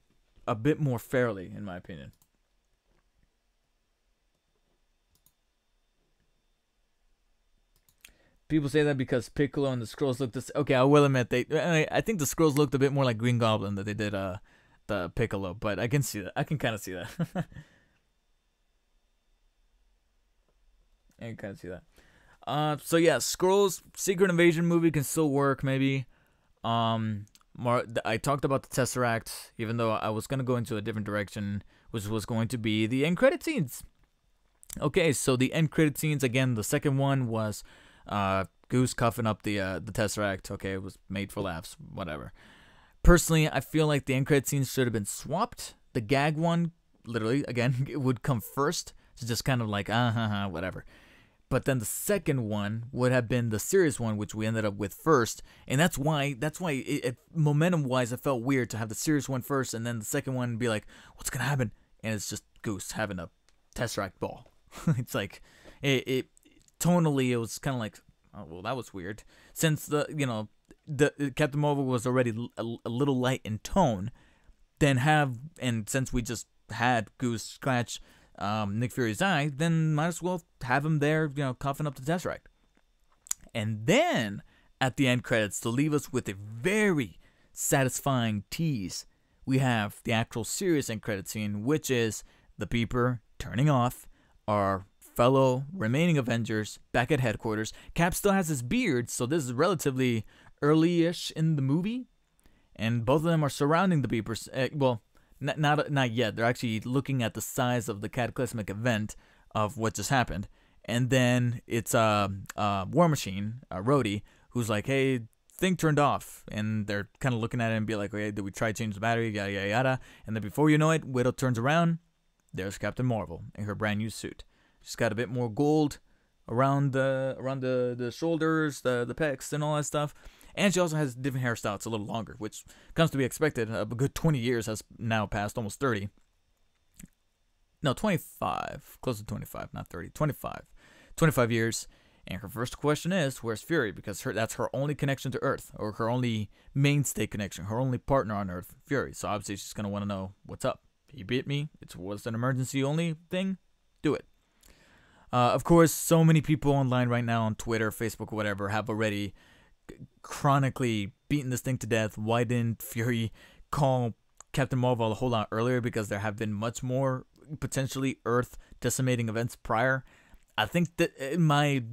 a bit more fairly, in my opinion. People say that because Piccolo and the Skrulls look this. Okay, I will admit I think the Skrulls looked a bit more like Green Goblin than they did the Piccolo, but I can see that. I can kind of see that. I can kind of see that. So yeah, Scrolls Secret Invasion movie can still work maybe. I talked about the Tesseract, even though I was gonna go into a different direction, which was going to be the end credit scenes. Okay, so the end credit scenes again. The second one was Goose cuffing up the Tesseract. Okay, it was made for laughs. Whatever. Personally, I feel like the end credit scenes should have been swapped. The gag one, literally, again, it would come first. It's just kind of like whatever. But then the second one would have been the serious one, which we ended up with first, and that's why momentum wise, it felt weird to have the serious one first, and then the second one be like, what's gonna happen? And it's just Goose having a Tesseract ball. It's like it tonally, it was kind of like, oh well, that was weird. Since the Captain Marvel was already a little light in tone, and since we just had Goose scratch Nick Fury's eye, then might as well have him there, coughing up the Tesseract. And then at the end credits, to leave us with a very satisfying tease, we have the actual serious end credit scene, which is the beeper turning off, our fellow remaining Avengers back at headquarters. Cap still has his beard, so this is relatively early-ish in the movie, and both of them are surrounding the beepers. Not yet. They're actually looking at the size of the cataclysmic event of what just happened, and then it's War Machine, Rhodey, who's like, "Hey, thing turned off," and they're kind of looking at it and be like, "Okay, did we try to change the battery? Yada yada yada." And then before you know it, Widow turns around. There's Captain Marvel in her brand new suit. She's got a bit more gold around the shoulders, the pecs, and all that stuff. And she also has a different hairstyle. It's a little longer, which comes to be expected. A good 20 years has now passed, almost 30. No, 25. Close to 25, not 30. 25. 25 years. And her first question is, where's Fury? Because that's her only connection to Earth, or her only mainstay connection, her only partner on Earth, Fury. So obviously she's going to want to know, what's up? He beat me. Was an emergency only thing? Do it. Of course, so many people online right now on Twitter, Facebook, whatever, have already chronically beaten this thing to death. Why didn't Fury call Captain Marvel a whole lot earlier? Because there have been much more potentially Earth decimating events prior. I think that my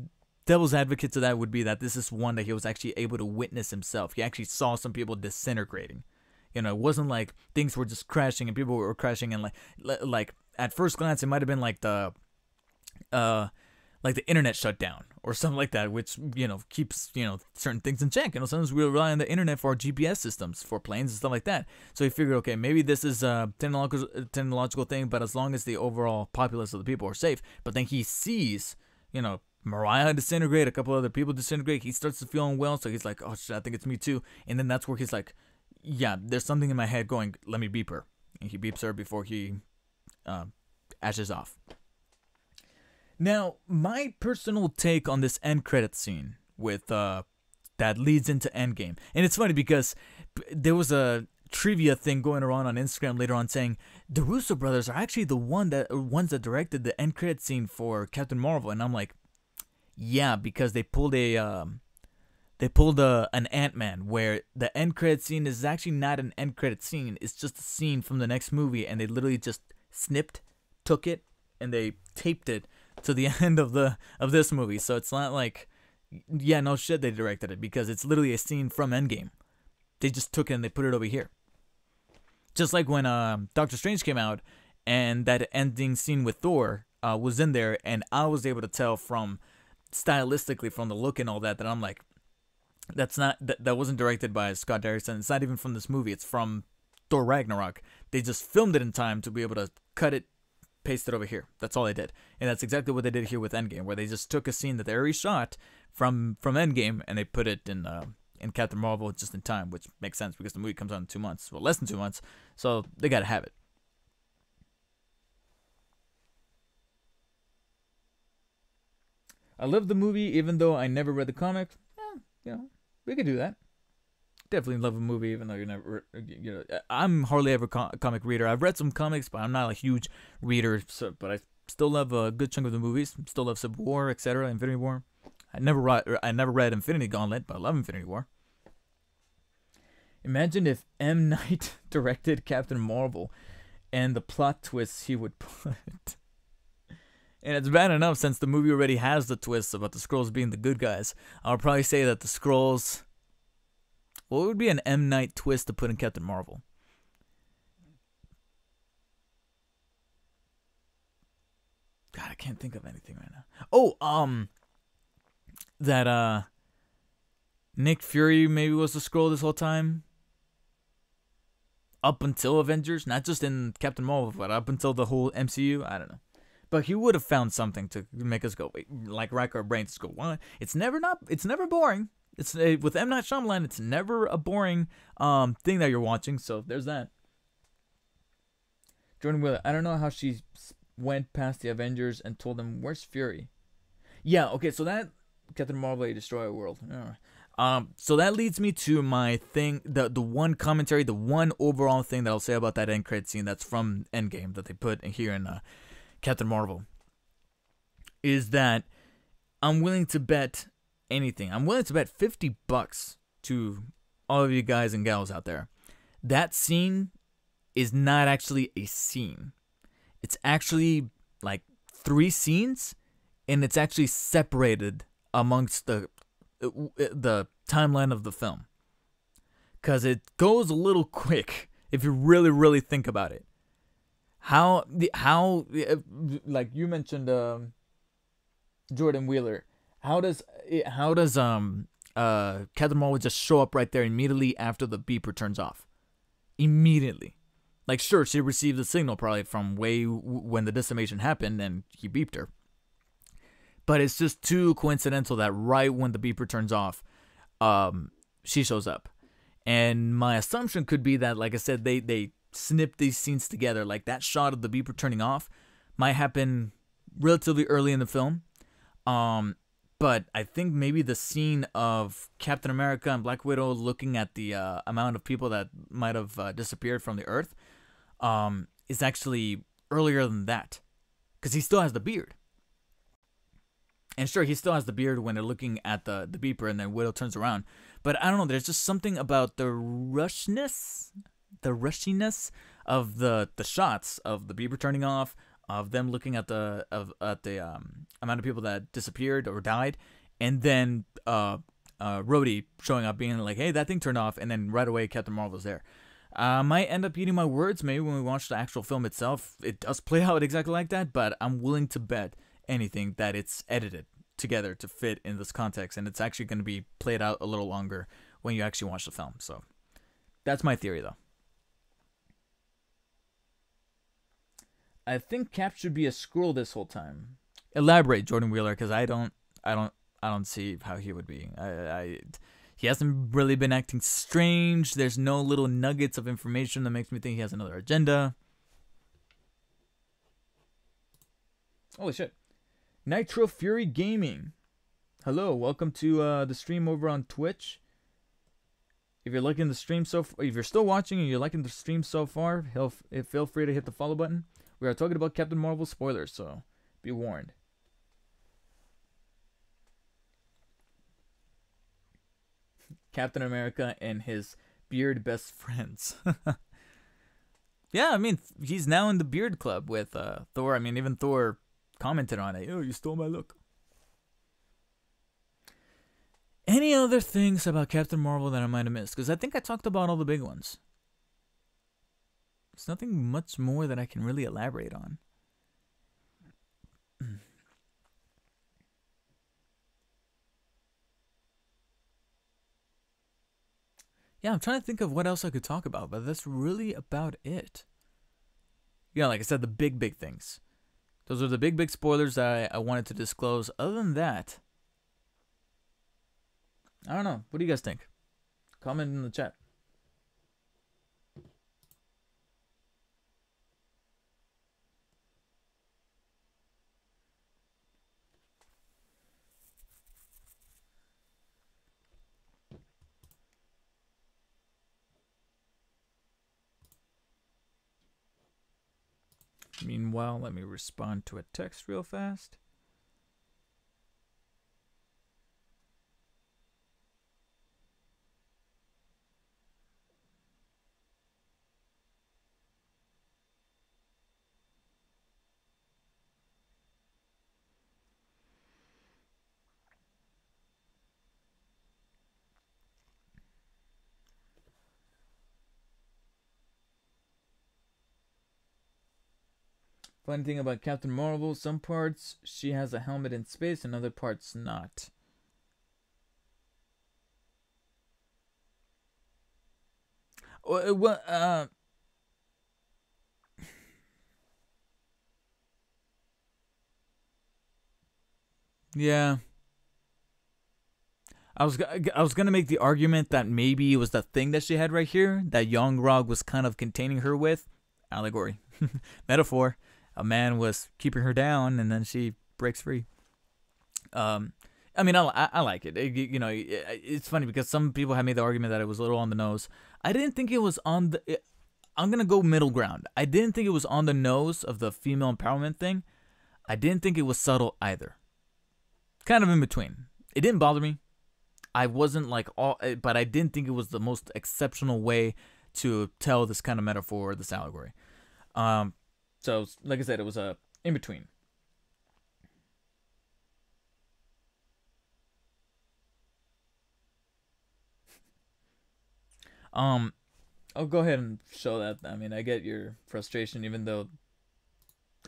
devil's advocate to that would be that this is one that he was actually able to witness himself. He actually saw some people disintegrating. It wasn't like things were just crashing and people were crashing, and like at first glance it might have been like the internet shut down or something like that, which keeps certain things in check. Sometimes we rely on the internet for our GPS systems for planes and stuff like that. So he figured, okay, maybe this is a technological thing, but as long as the overall populace of the people are safe. But then he sees Mariah disintegrate, a couple other people disintegrate. He starts to feel unwell, so he's like, oh shit, I think it's me too. And then that's where he's like, yeah, there's something in my head going, let me beep her. And he beeps her before he ashes off. Now, my personal take on this end credit scene with that leads into Endgame. And it's funny because there was a trivia thing going around on Instagram later on saying the Russo brothers are actually the ones that directed the end credit scene for Captain Marvel. And I'm like, yeah, because they pulled an Ant-Man where the end credit scene is actually not an end credit scene. It's just a scene from the next movie, and they literally just took it, and they taped it to the end of this movie. So it's not like, yeah, no shit, they directed it, because it's literally a scene from Endgame. They just took it and they put it over here. Just like when Doctor Strange came out, and that ending scene with Thor was in there, and I was able to tell from stylistically from the look and all that I'm like, that wasn't directed by Scott Derrickson. It's not even from this movie. It's from Thor Ragnarok. They just filmed it in time to be able to cut it, paste it over here. That's all they did. And that's exactly what they did here with Endgame, where they just took a scene that they already shot from Endgame, and they put it in Captain Marvel just in time, which makes sense because the movie comes out in 2 months. Well, less than 2 months. So they got to have it. I love the movie, even though I never read the comics. We could do that. Definitely love a movie, even though you're never. I'm hardly ever a comic reader. I've read some comics, but I'm not a huge reader. But I still love a good chunk of the movies. Still love Civil War, etc., Infinity War. I never read Infinity Gauntlet, but I love Infinity War. Imagine if M. Night directed Captain Marvel, and the plot twists he would put. And it's bad enough since the movie already has the twist about the Skrulls being the good guys. I'll probably say that the Skrulls. What would be an M. Night twist to put in Captain Marvel? God, I can't think of anything right now. Oh, that Nick Fury maybe was the Skrull this whole time. Up until Avengers, not just in Captain Marvel, but up until the whole MCU. I don't know. But he would have found something to make us go, wait, like rack our brains to go, what? It's never boring. It's with M. Night Shyamalan, it's never a boring thing that you're watching. So there's that. Jordan Wheeler, I don't know how she went past the Avengers and told them, where's Fury? Yeah, okay, so that Captain Marvel, Destroy a World. So that leads me to my thing, the one commentary, the one overall thing that I'll say about that end credit scene that's from Endgame that they put here in Captain Marvel, is that I'm willing to bet anything. I'm willing to bet $50 to all of you guys and gals out there. That scene is not actually a scene. It's actually like 3 scenes, and it's actually separated amongst the timeline of the film, because it goes a little quick if you really think about it. How like you mentioned Jordan Wheeler, how does Captain Marvel just show up right there immediately after the beeper turns off? Immediately. Like, sure, she received the signal probably from when the decimation happened and he beeped her. But it's just too coincidental that right when the beeper turns off, she shows up. And my assumption could be that, like I said, they snip these scenes together. Like, that shot of the beeper turning off might happen relatively early in the film. But I think maybe the scene of Captain America and Black Widow looking at the amount of people that might have disappeared from the Earth is actually earlier than that. Because he still has the beard. And sure, he still has the beard when they're looking at the beeper and then Widow turns around. But I don't know, there's just something about the rushiness of the shots of the beeper turning off, of them looking at the amount of people that disappeared or died, and then Rhodey showing up being like, hey, that thing turned off, and then right away Captain Marvel's there. I might end up eating my words maybe when we watch the actual film itself. It does play out exactly like that, but I'm willing to bet anything that it's edited together to fit in this context, and it's actually going to be played out a little longer when you actually watch the film. So that's my theory, though. I think Cap should be a Skrull this whole time. Elaborate, Jordan Wheeler, because I don't see how he would be. He hasn't really been acting strange. There's no little nuggets of information that makes me think he has another agenda. Holy shit. Nitro Fury Gaming. Hello, welcome to the stream over on Twitch. If you're liking the stream if you're still watching and you're liking the stream so far, feel free to hit the follow button. We are talking about Captain Marvel spoilers, so be warned. Captain America and his beard best friends. Yeah, I mean, he's now in the beard club with Thor. I mean, even Thor commented on it. Oh, you stole my look. Any other things about Captain Marvel that I might have missed? Because I think I talked about all the big ones. There's nothing much more that I can really elaborate on. Yeah, I'm trying to think of what else I could talk about, but that's really about it. Yeah, like I said, the big things. Those are the big spoilers that I wanted to disclose. Other than that, I don't know. What do you guys think? Comment in the chat. Meanwhile, let me respond to a text real fast. Funny thing about Captain Marvel, some parts she has a helmet in space and other parts not. Well, yeah. I was gonna make the argument that maybe it was the thing that she had right here that Young-Rog was kind of containing her with. Allegory, metaphor. A man was keeping her down, and then she breaks free. I mean, I like it. You know, it's funny because some people have made the argument that it was a little on the nose. I didn't think it was on the. I'm gonna go middle ground. I didn't think it was on the nose of the female empowerment thing. I didn't think it was subtle either. Kind of in between. It didn't bother me. I wasn't like all, but I didn't think it was the most exceptional way to tell this kind of metaphor, this allegory. So like I said, it was a in between. I'll go ahead and show that. I mean, I get your frustration, even though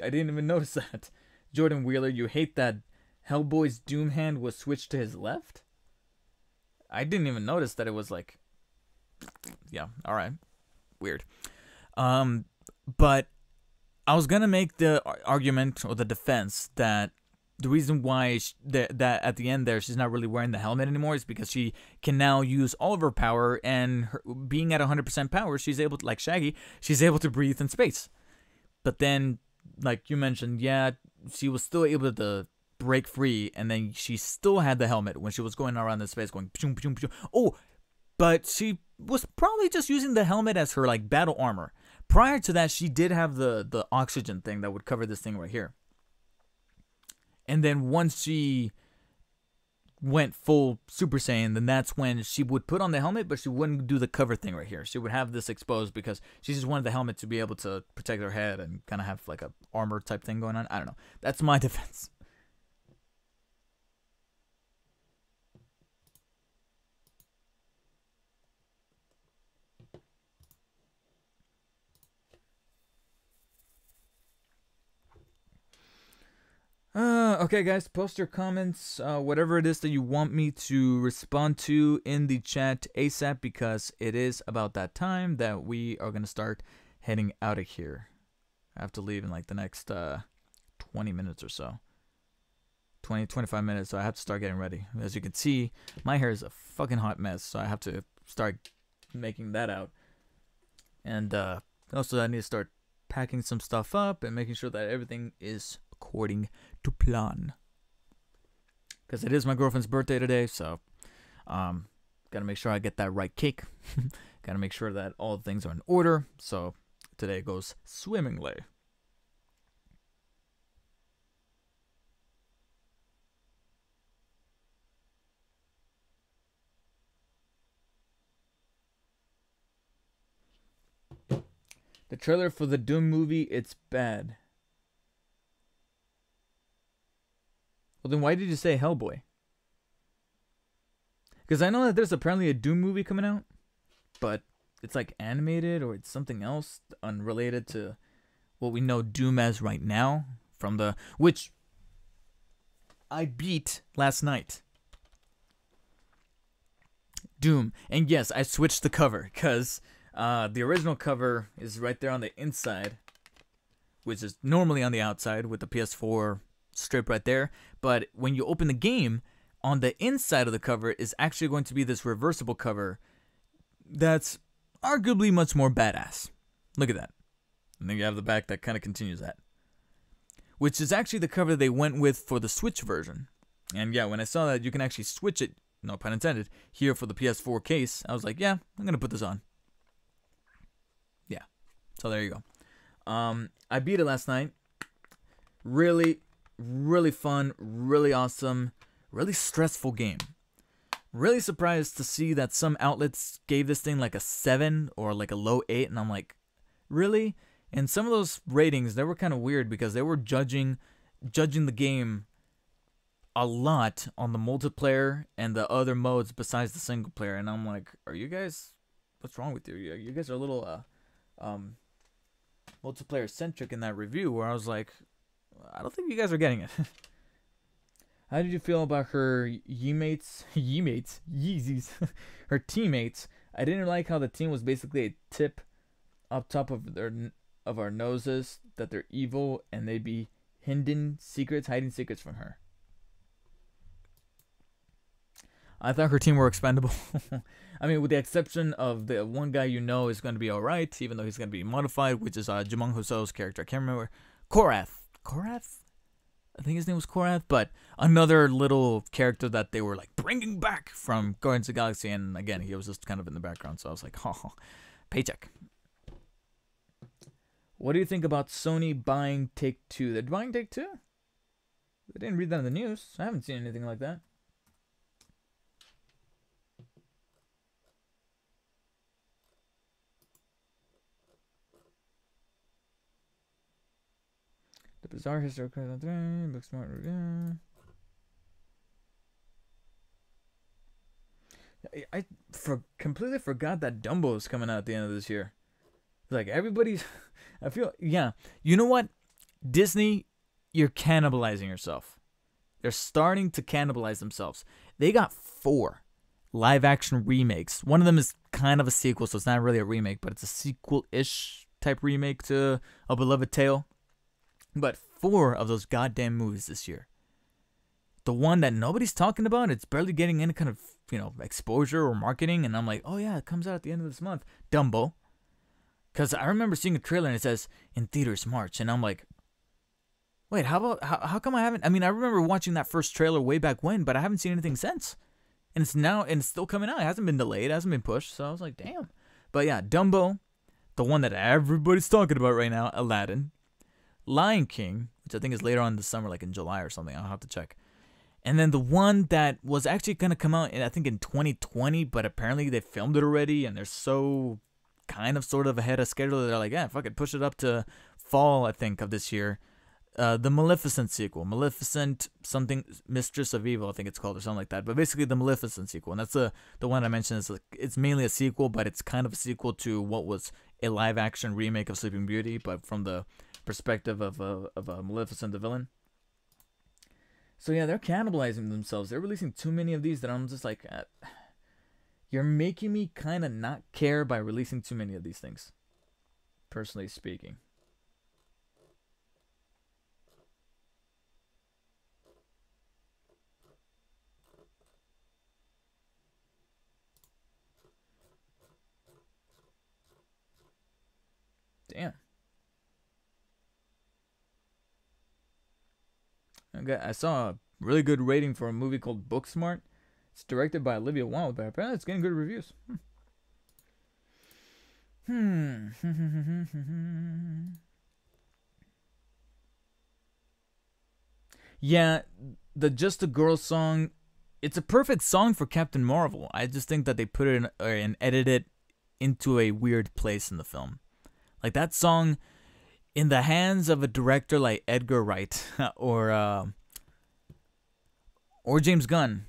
I didn't even notice that. Jordan Wheeler, you hate that Hellboy's Doom hand was switched to his left? I didn't even notice that it was like, yeah, all right, weird. But I was gonna make the argument or the defense that the reason why that at the end there she's not really wearing the helmet anymore is because she can now use all of her power, and being at 100% power, she's able to, like Shaggy, she's able to breathe in space. But then, like you mentioned, yeah, she was still able to break free, and then she still had the helmet when she was going around the space going pshum, pshum, pshum. Oh, but she was probably just using the helmet as her like battle armor. Prior to that, she did have the oxygen thing that would cover this thing right here. And then once she went full Super Saiyan, then that's when she would put on the helmet, but she wouldn't do the cover thing right here. She would have this exposed because she just wanted the helmet to be able to protect her head and kind of have like a armor type thing going on. I don't know. That's my defense. Okay, guys, post your comments, whatever it is that you want me to respond to in the chat ASAP, because it is about that time that we are going to start heading out of here. I have to leave in like the next 20 minutes or so. 25 minutes, so I have to start getting ready. As you can see, my hair is a fucking hot mess, so I have to start making that out. And also I need to start packing some stuff up and making sure that everything is according to plan, because it is my girlfriend's birthday today, so gotta make sure I get that right cake. Gotta make sure that all things are in order, so today goes swimmingly. The trailer for the Doom movie, it's bad. Well, then why did you say Hellboy? Because I know that there's apparently a Doom movie coming out, but it's like animated or it's something else unrelated to what we know Doom as right now, from the which I beat last night. Doom. And yes, I switched the cover because the original cover is right there on the inside, which is normally on the outside with the PS4 strip right there. But when you open the game, on the inside of the cover is actually going to be this reversible cover that's arguably much more badass. Look at that. And then you have the back that kind of continues that, which is actually the cover they went with for the Switch version. And yeah, when I saw that you can actually switch it, no pun intended, here for the PS4 case, I was like, yeah, I'm going to put this on. Yeah. So there you go. I beat it last night. Really, really fun, really awesome, really stressful game. Really surprised to see that some outlets gave this thing like a 7 or like a low 8, and I'm like, really? And some of those ratings, they were kind of weird because they were judging the game a lot on the multiplayer and the other modes besides the single player, and I'm like, are you guys, what's wrong with you? You guys are a little multiplayer centric in that review, where I was like, I don't think you guys are getting it. How did you feel about her Yeezys, her teammates? I didn't like how the team was basically a tip up top of our noses that they're evil and they'd be hiding secrets from her. I thought her team were expendable. I mean, with the exception of the one guy you know is going to be alright, even though he's going to be modified, which is Jumong Hoseo's character. I can't remember. Korath? I think his name was Korath, but another little character that they were like bringing back from Guardians of the Galaxy, and again, he was just kind of in the background, so I was like, oh, paycheck. What do you think about Sony buying Take-Two? They're buying Take-Two? I didn't read that in the news. I haven't seen anything like that. The bizarre history of Booksmart. I completely forgot that Dumbo is coming out at the end of this year. Like, everybody's... I feel... Yeah. You know what? Disney, you're cannibalizing yourself. They're starting to cannibalize themselves. They got 4 live-action remakes. One of them is kind of a sequel, so it's not really a remake, but it's a sequel-ish type remake to A Beloved Tale. But 4 of those goddamn movies this year. The one that nobody's talking about, it's barely getting any kind of, exposure or marketing, and I'm like, oh yeah, it comes out at the end of this month. Dumbo. Because I remember seeing a trailer and it says, in theaters March, and I'm like, wait, how come I haven't, I remember watching that first trailer way back when, but I haven't seen anything since. And it's still coming out. It hasn't been delayed, it hasn't been pushed, so I was like, damn. But yeah, Dumbo, the one that everybody's talking about right now, Aladdin, Lion King, which I think is later on this summer, like in July or something, I'll have to check. And then the one that was actually going to come out, I think in 2020, but apparently they filmed it already, and they're so kind of sort of ahead of schedule that they're like, yeah, fuck it, push it up to fall, I think, of this year. The Maleficent sequel, Maleficent something, Mistress of Evil, I think it's called, or something like that. But basically the Maleficent sequel, and that's the one I mentioned. Is it's mainly a sequel, but it's kind of a sequel to what was a live-action remake of Sleeping Beauty, but from the perspective of Maleficent, the villain. So yeah, they're cannibalizing themselves. They're releasing too many of these that I'm just like, you're making me kind of not care by releasing too many of these things, personally speaking. Damn. Okay, I saw a really good rating for a movie called Booksmart. It's directed by Olivia Wilde, but apparently it's getting good reviews. Yeah, the Just a Girl song, it's a perfect song for Captain Marvel. I just think that they put it in, and edited it into a weird place in the film. Like, that song, in the hands of a director like Edgar Wright or James Gunn,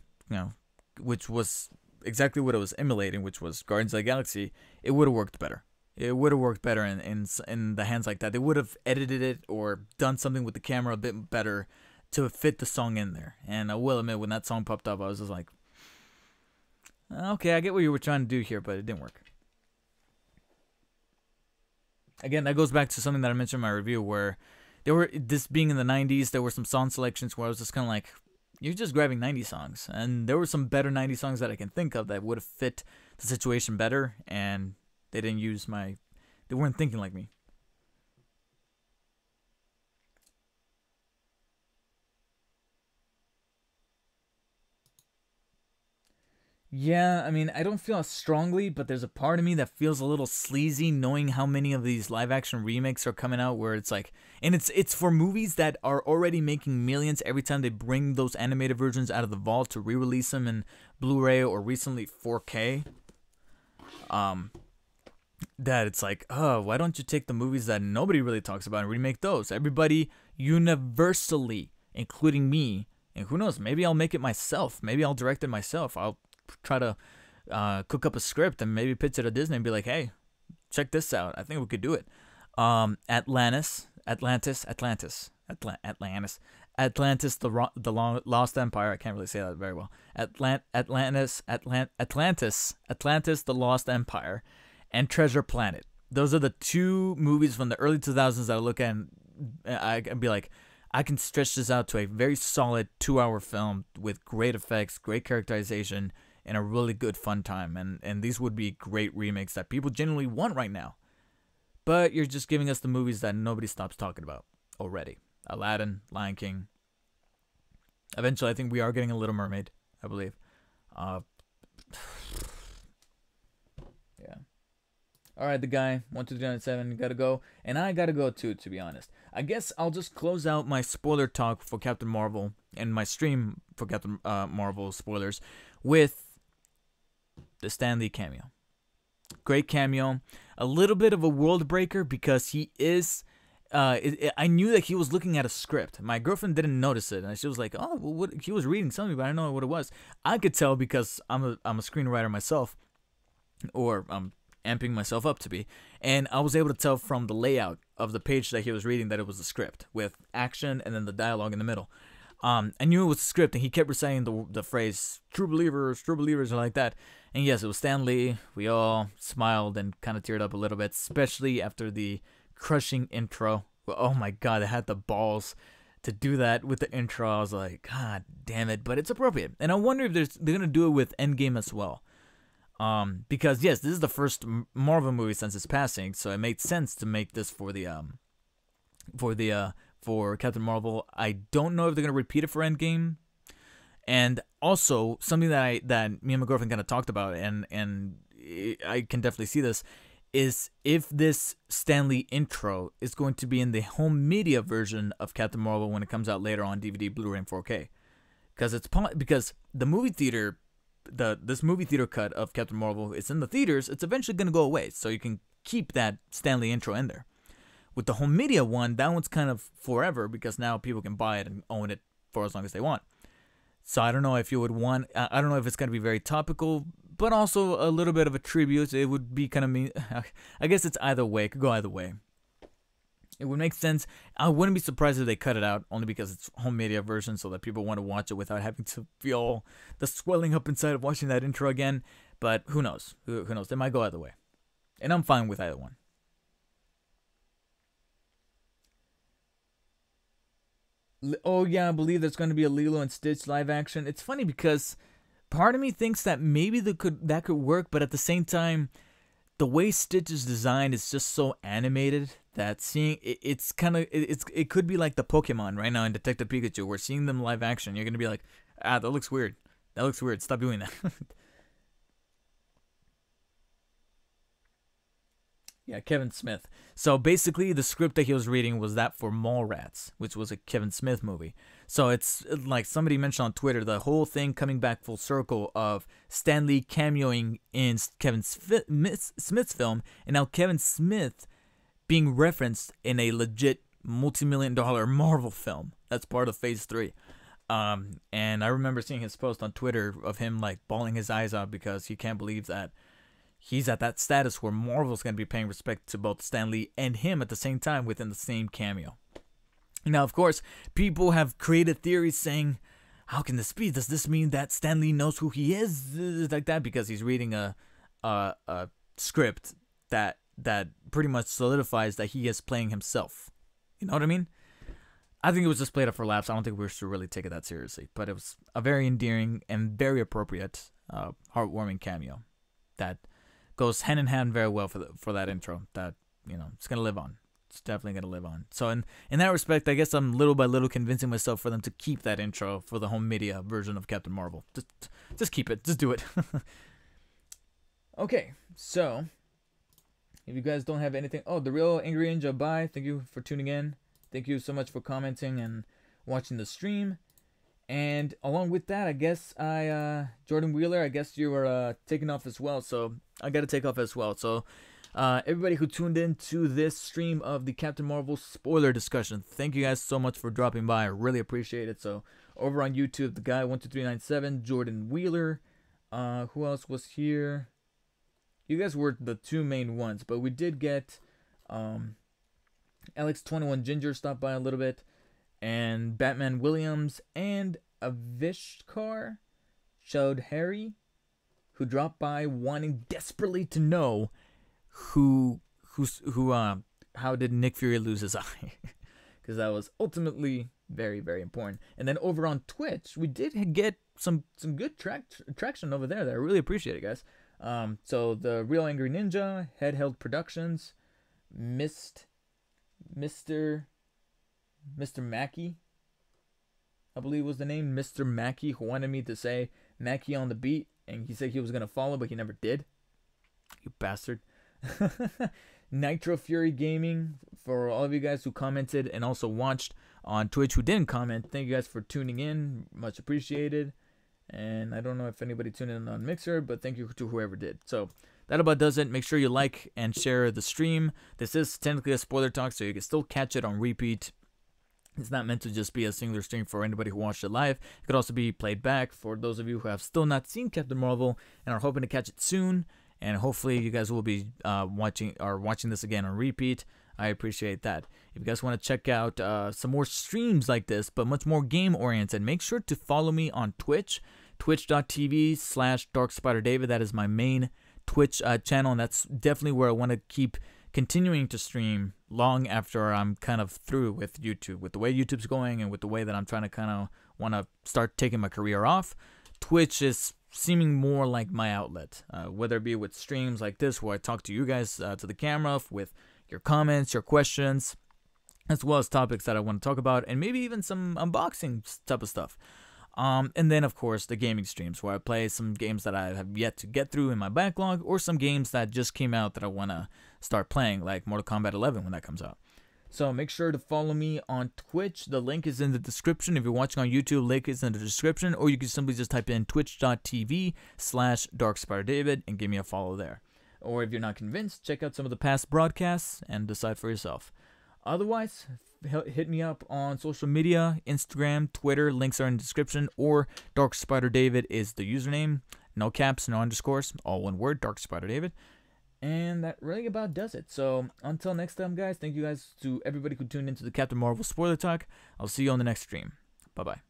which was exactly what it was emulating, which was Guardians of the Galaxy, it would have worked better. It would have worked better in the hands like that. They would have edited it or done something with the camera a bit better to fit the song in there. And I will admit, when that song popped up, I was just like, okay, I get what you were trying to do here, but it didn't work. Again, that goes back to something that I mentioned in my review, where this being in the 90s, there were some song selections where I was just kind of like, you're just grabbing 90s songs. And there were some better 90s songs that I can think of that would have fit the situation better, and they didn't use they weren't thinking like me. Yeah, I don't feel as strongly, but there's a part of me that feels a little sleazy knowing how many of these live-action remakes are coming out, where it's like, and it's for movies that are already making millions every time they bring those animated versions out of the vault to re-release them in Blu-ray or recently 4K. That it's like, oh, why don't you take the movies that nobody really talks about and remake those? Everybody universally, including me, and who knows, maybe I'll make it myself. Maybe I'll direct it myself. I'll try to cook up a script and maybe pitch it to Disney and be like, hey, check this out. I think we could do it. Atlantis, Atlantis, Lost Empire. I can't really say that very well. Atlantis, the Lost Empire, and Treasure Planet. Those are the two movies from the early 2000s that I look at and I can be like, I can stretch this out to a very solid 2-hour film with great effects, great characterization, and a really good fun time. And these would be great remakes that people genuinely want right now. But you're just giving us the movies that nobody stops talking about already. Aladdin, Lion King. Eventually, I think we are getting a Little Mermaid, I believe. Yeah. Alright, the guy, 12397, gotta go. And I gotta go too, to be honest. I guess I'll just close out my spoiler talk for Captain Marvel and my stream for Captain Marvel spoilers with the Stan Lee cameo. Great cameo. A little bit of a world breaker because he is... I knew that he was looking at a script. My girlfriend didn't notice it, and she was like, "Oh, well, what?" He was reading something, but I don't know what it was. I could tell because I'm a screenwriter myself, or I'm amping myself up to be, and I was able to tell from the layout of the page that he was reading that it was a script with action and then the dialogue in the middle. I knew it was a script, and he kept reciting the phrase true believers," or like that. And yes, it was Stan Lee. We all smiled and kind of teared up a little bit, especially after the crushing intro. Oh my god, they had the balls to do that with the intro. I was like, god damn it, but it's appropriate. And I wonder if they're gonna do it with Endgame as well. Because yes, this is the first Marvel movie since its passing, so it made sense to make this for Captain Marvel. I don't know if they're gonna repeat it for Endgame. And also something that me and my girlfriend kind of talked about, and I can definitely see this, is if this Stan Lee intro is going to be in the home media version of Captain Marvel when it comes out later on DVD, Blu-ray, and 4K, because the movie theater, this movie theater cut of Captain Marvel is in the theaters. It's eventually going to go away, so you can keep that Stan Lee intro in there. With the home media one, that one's kind of forever because now people can buy it and own it for as long as they want. So I don't know if you would want. I don't know if it's going to be very topical, but also a little bit of a tribute. It would be kind of mean. I guess it's either way. It could go either way. It would make sense. I wouldn't be surprised if they cut it out, only because it's home media version, so that people want to watch it without having to feel the swelling up inside of watching that intro again. But who knows? Who knows? They might go either way, and I'm fine with either one. Oh yeah, I believe there's going to be a Lilo and Stitch live action. It's funny because part of me thinks that maybe that could work, but at the same time, the way Stitch is designed is just so animated that seeing it could be like the Pokemon right now in Detective Pikachu. We're seeing them live action. You're gonna be like, that looks weird. That looks weird. Stop doing that. Yeah, Kevin Smith. So basically, the script that he was reading was that for Mallrats, which was a Kevin Smith movie. So it's like somebody mentioned on Twitter, the whole thing coming back full circle of Stan Lee cameoing in Kevin Smith's film, and now Kevin Smith being referenced in a legit multi-million-dollar Marvel film. That's part of Phase 3. And I remember seeing his post on Twitter of him like bawling his eyes out because he can't believe that he's at that status where Marvel's going to be paying respect to both Stan Lee and him at the same time within the same cameo. Now, of course, people have created theories saying, how can this be? Does this mean that Stan Lee knows who he is? Like that because he's reading a script that pretty much solidifies that he is playing himself. You know what I mean? I think it was just played up for laughs. I don't think we should really take it that seriously. But it was a very endearing and very appropriate, heartwarming cameo that goes hand in hand very well for that intro that, it's going to live on. It's definitely going to live on. So in that respect, I guess I'm little by little convincing myself for them to keep that intro for the home media version of Captain Marvel. Just keep it. Just do it. Okay, so if you guys don't have anything... Oh, The Real Angry Ninja, bye. Thank you for tuning in. Thank you so much for commenting and watching the stream. And along with that, I guess Jordan Wheeler, I guess you were taking off as well. So I got to take off as well. So everybody who tuned in to this stream of the Captain Marvel spoiler discussion, thank you guys so much for dropping by. I really appreciate it. So over on YouTube, the guy 12397, Jordan Wheeler. Who else was here? You guys were the two main ones, but we did get Alex21 Ginger stopped by a little bit, and Batman Williams and Avishkar showed Harry, who dropped by wanting desperately to know how did Nick Fury lose his eye, because that was ultimately very, very important. And then over on Twitch, we did get some good traction over there that I really appreciate it, guys. So the Real Angry Ninja, Head Held Productions, Mr. Mackey, I believe was the name, Mr. Mackey, who wanted me to say Mackey on the beat, and he said he was gonna follow, but he never did. You bastard. Nitro Fury Gaming, for all of you guys who commented and also watched on Twitch who didn't comment, thank you guys for tuning in, much appreciated. And I don't know if anybody tuned in on Mixer, but thank you to whoever did. So that about does it. Make sure you like and share the stream. This is technically a spoiler talk, so you can still catch it on repeat. It's not meant to just be a singular stream for anybody who watched it live. It could also be played back for those of you who have still not seen Captain Marvel and are hoping to catch it soon. And hopefully you guys will be watching this again on repeat. I appreciate that. If you guys want to check out some more streams like this, but much more game oriented, make sure to follow me on Twitch, twitch.tv/DarkSpiderDavid. That is my main Twitch channel, and that's definitely where I want to keep continuing to stream long after I'm kind of through with YouTube. With the way YouTube's going and with the way that I'm trying to kind of want to start taking my career off, Twitch is seeming more like my outlet, whether it be with streams like this where I talk to you guys to the camera with your comments, your questions, as well as topics that I want to talk about, and maybe even some unboxing type of stuff. And then, of course, the gaming streams where I play some games that I have yet to get through in my backlog, or some games that just came out that I want to start playing, like Mortal Kombat 11 when that comes out. So make sure to follow me on Twitch. The link is in the description. If you're watching on YouTube, link is in the description, or you can simply just type in twitch.tv/DarkSpiderDavid and give me a follow there. Or if you're not convinced, check out some of the past broadcasts and decide for yourself. Otherwise, hit me up on social media, Instagram, Twitter, links are in the description, or DarkSpiderDavid is the username. No caps, no underscores, all one word, DarkSpiderDavid. And that really about does it. So until next time, guys, thank you guys to everybody who tuned into the Captain Marvel spoiler talk. I'll see you on the next stream. Bye-bye.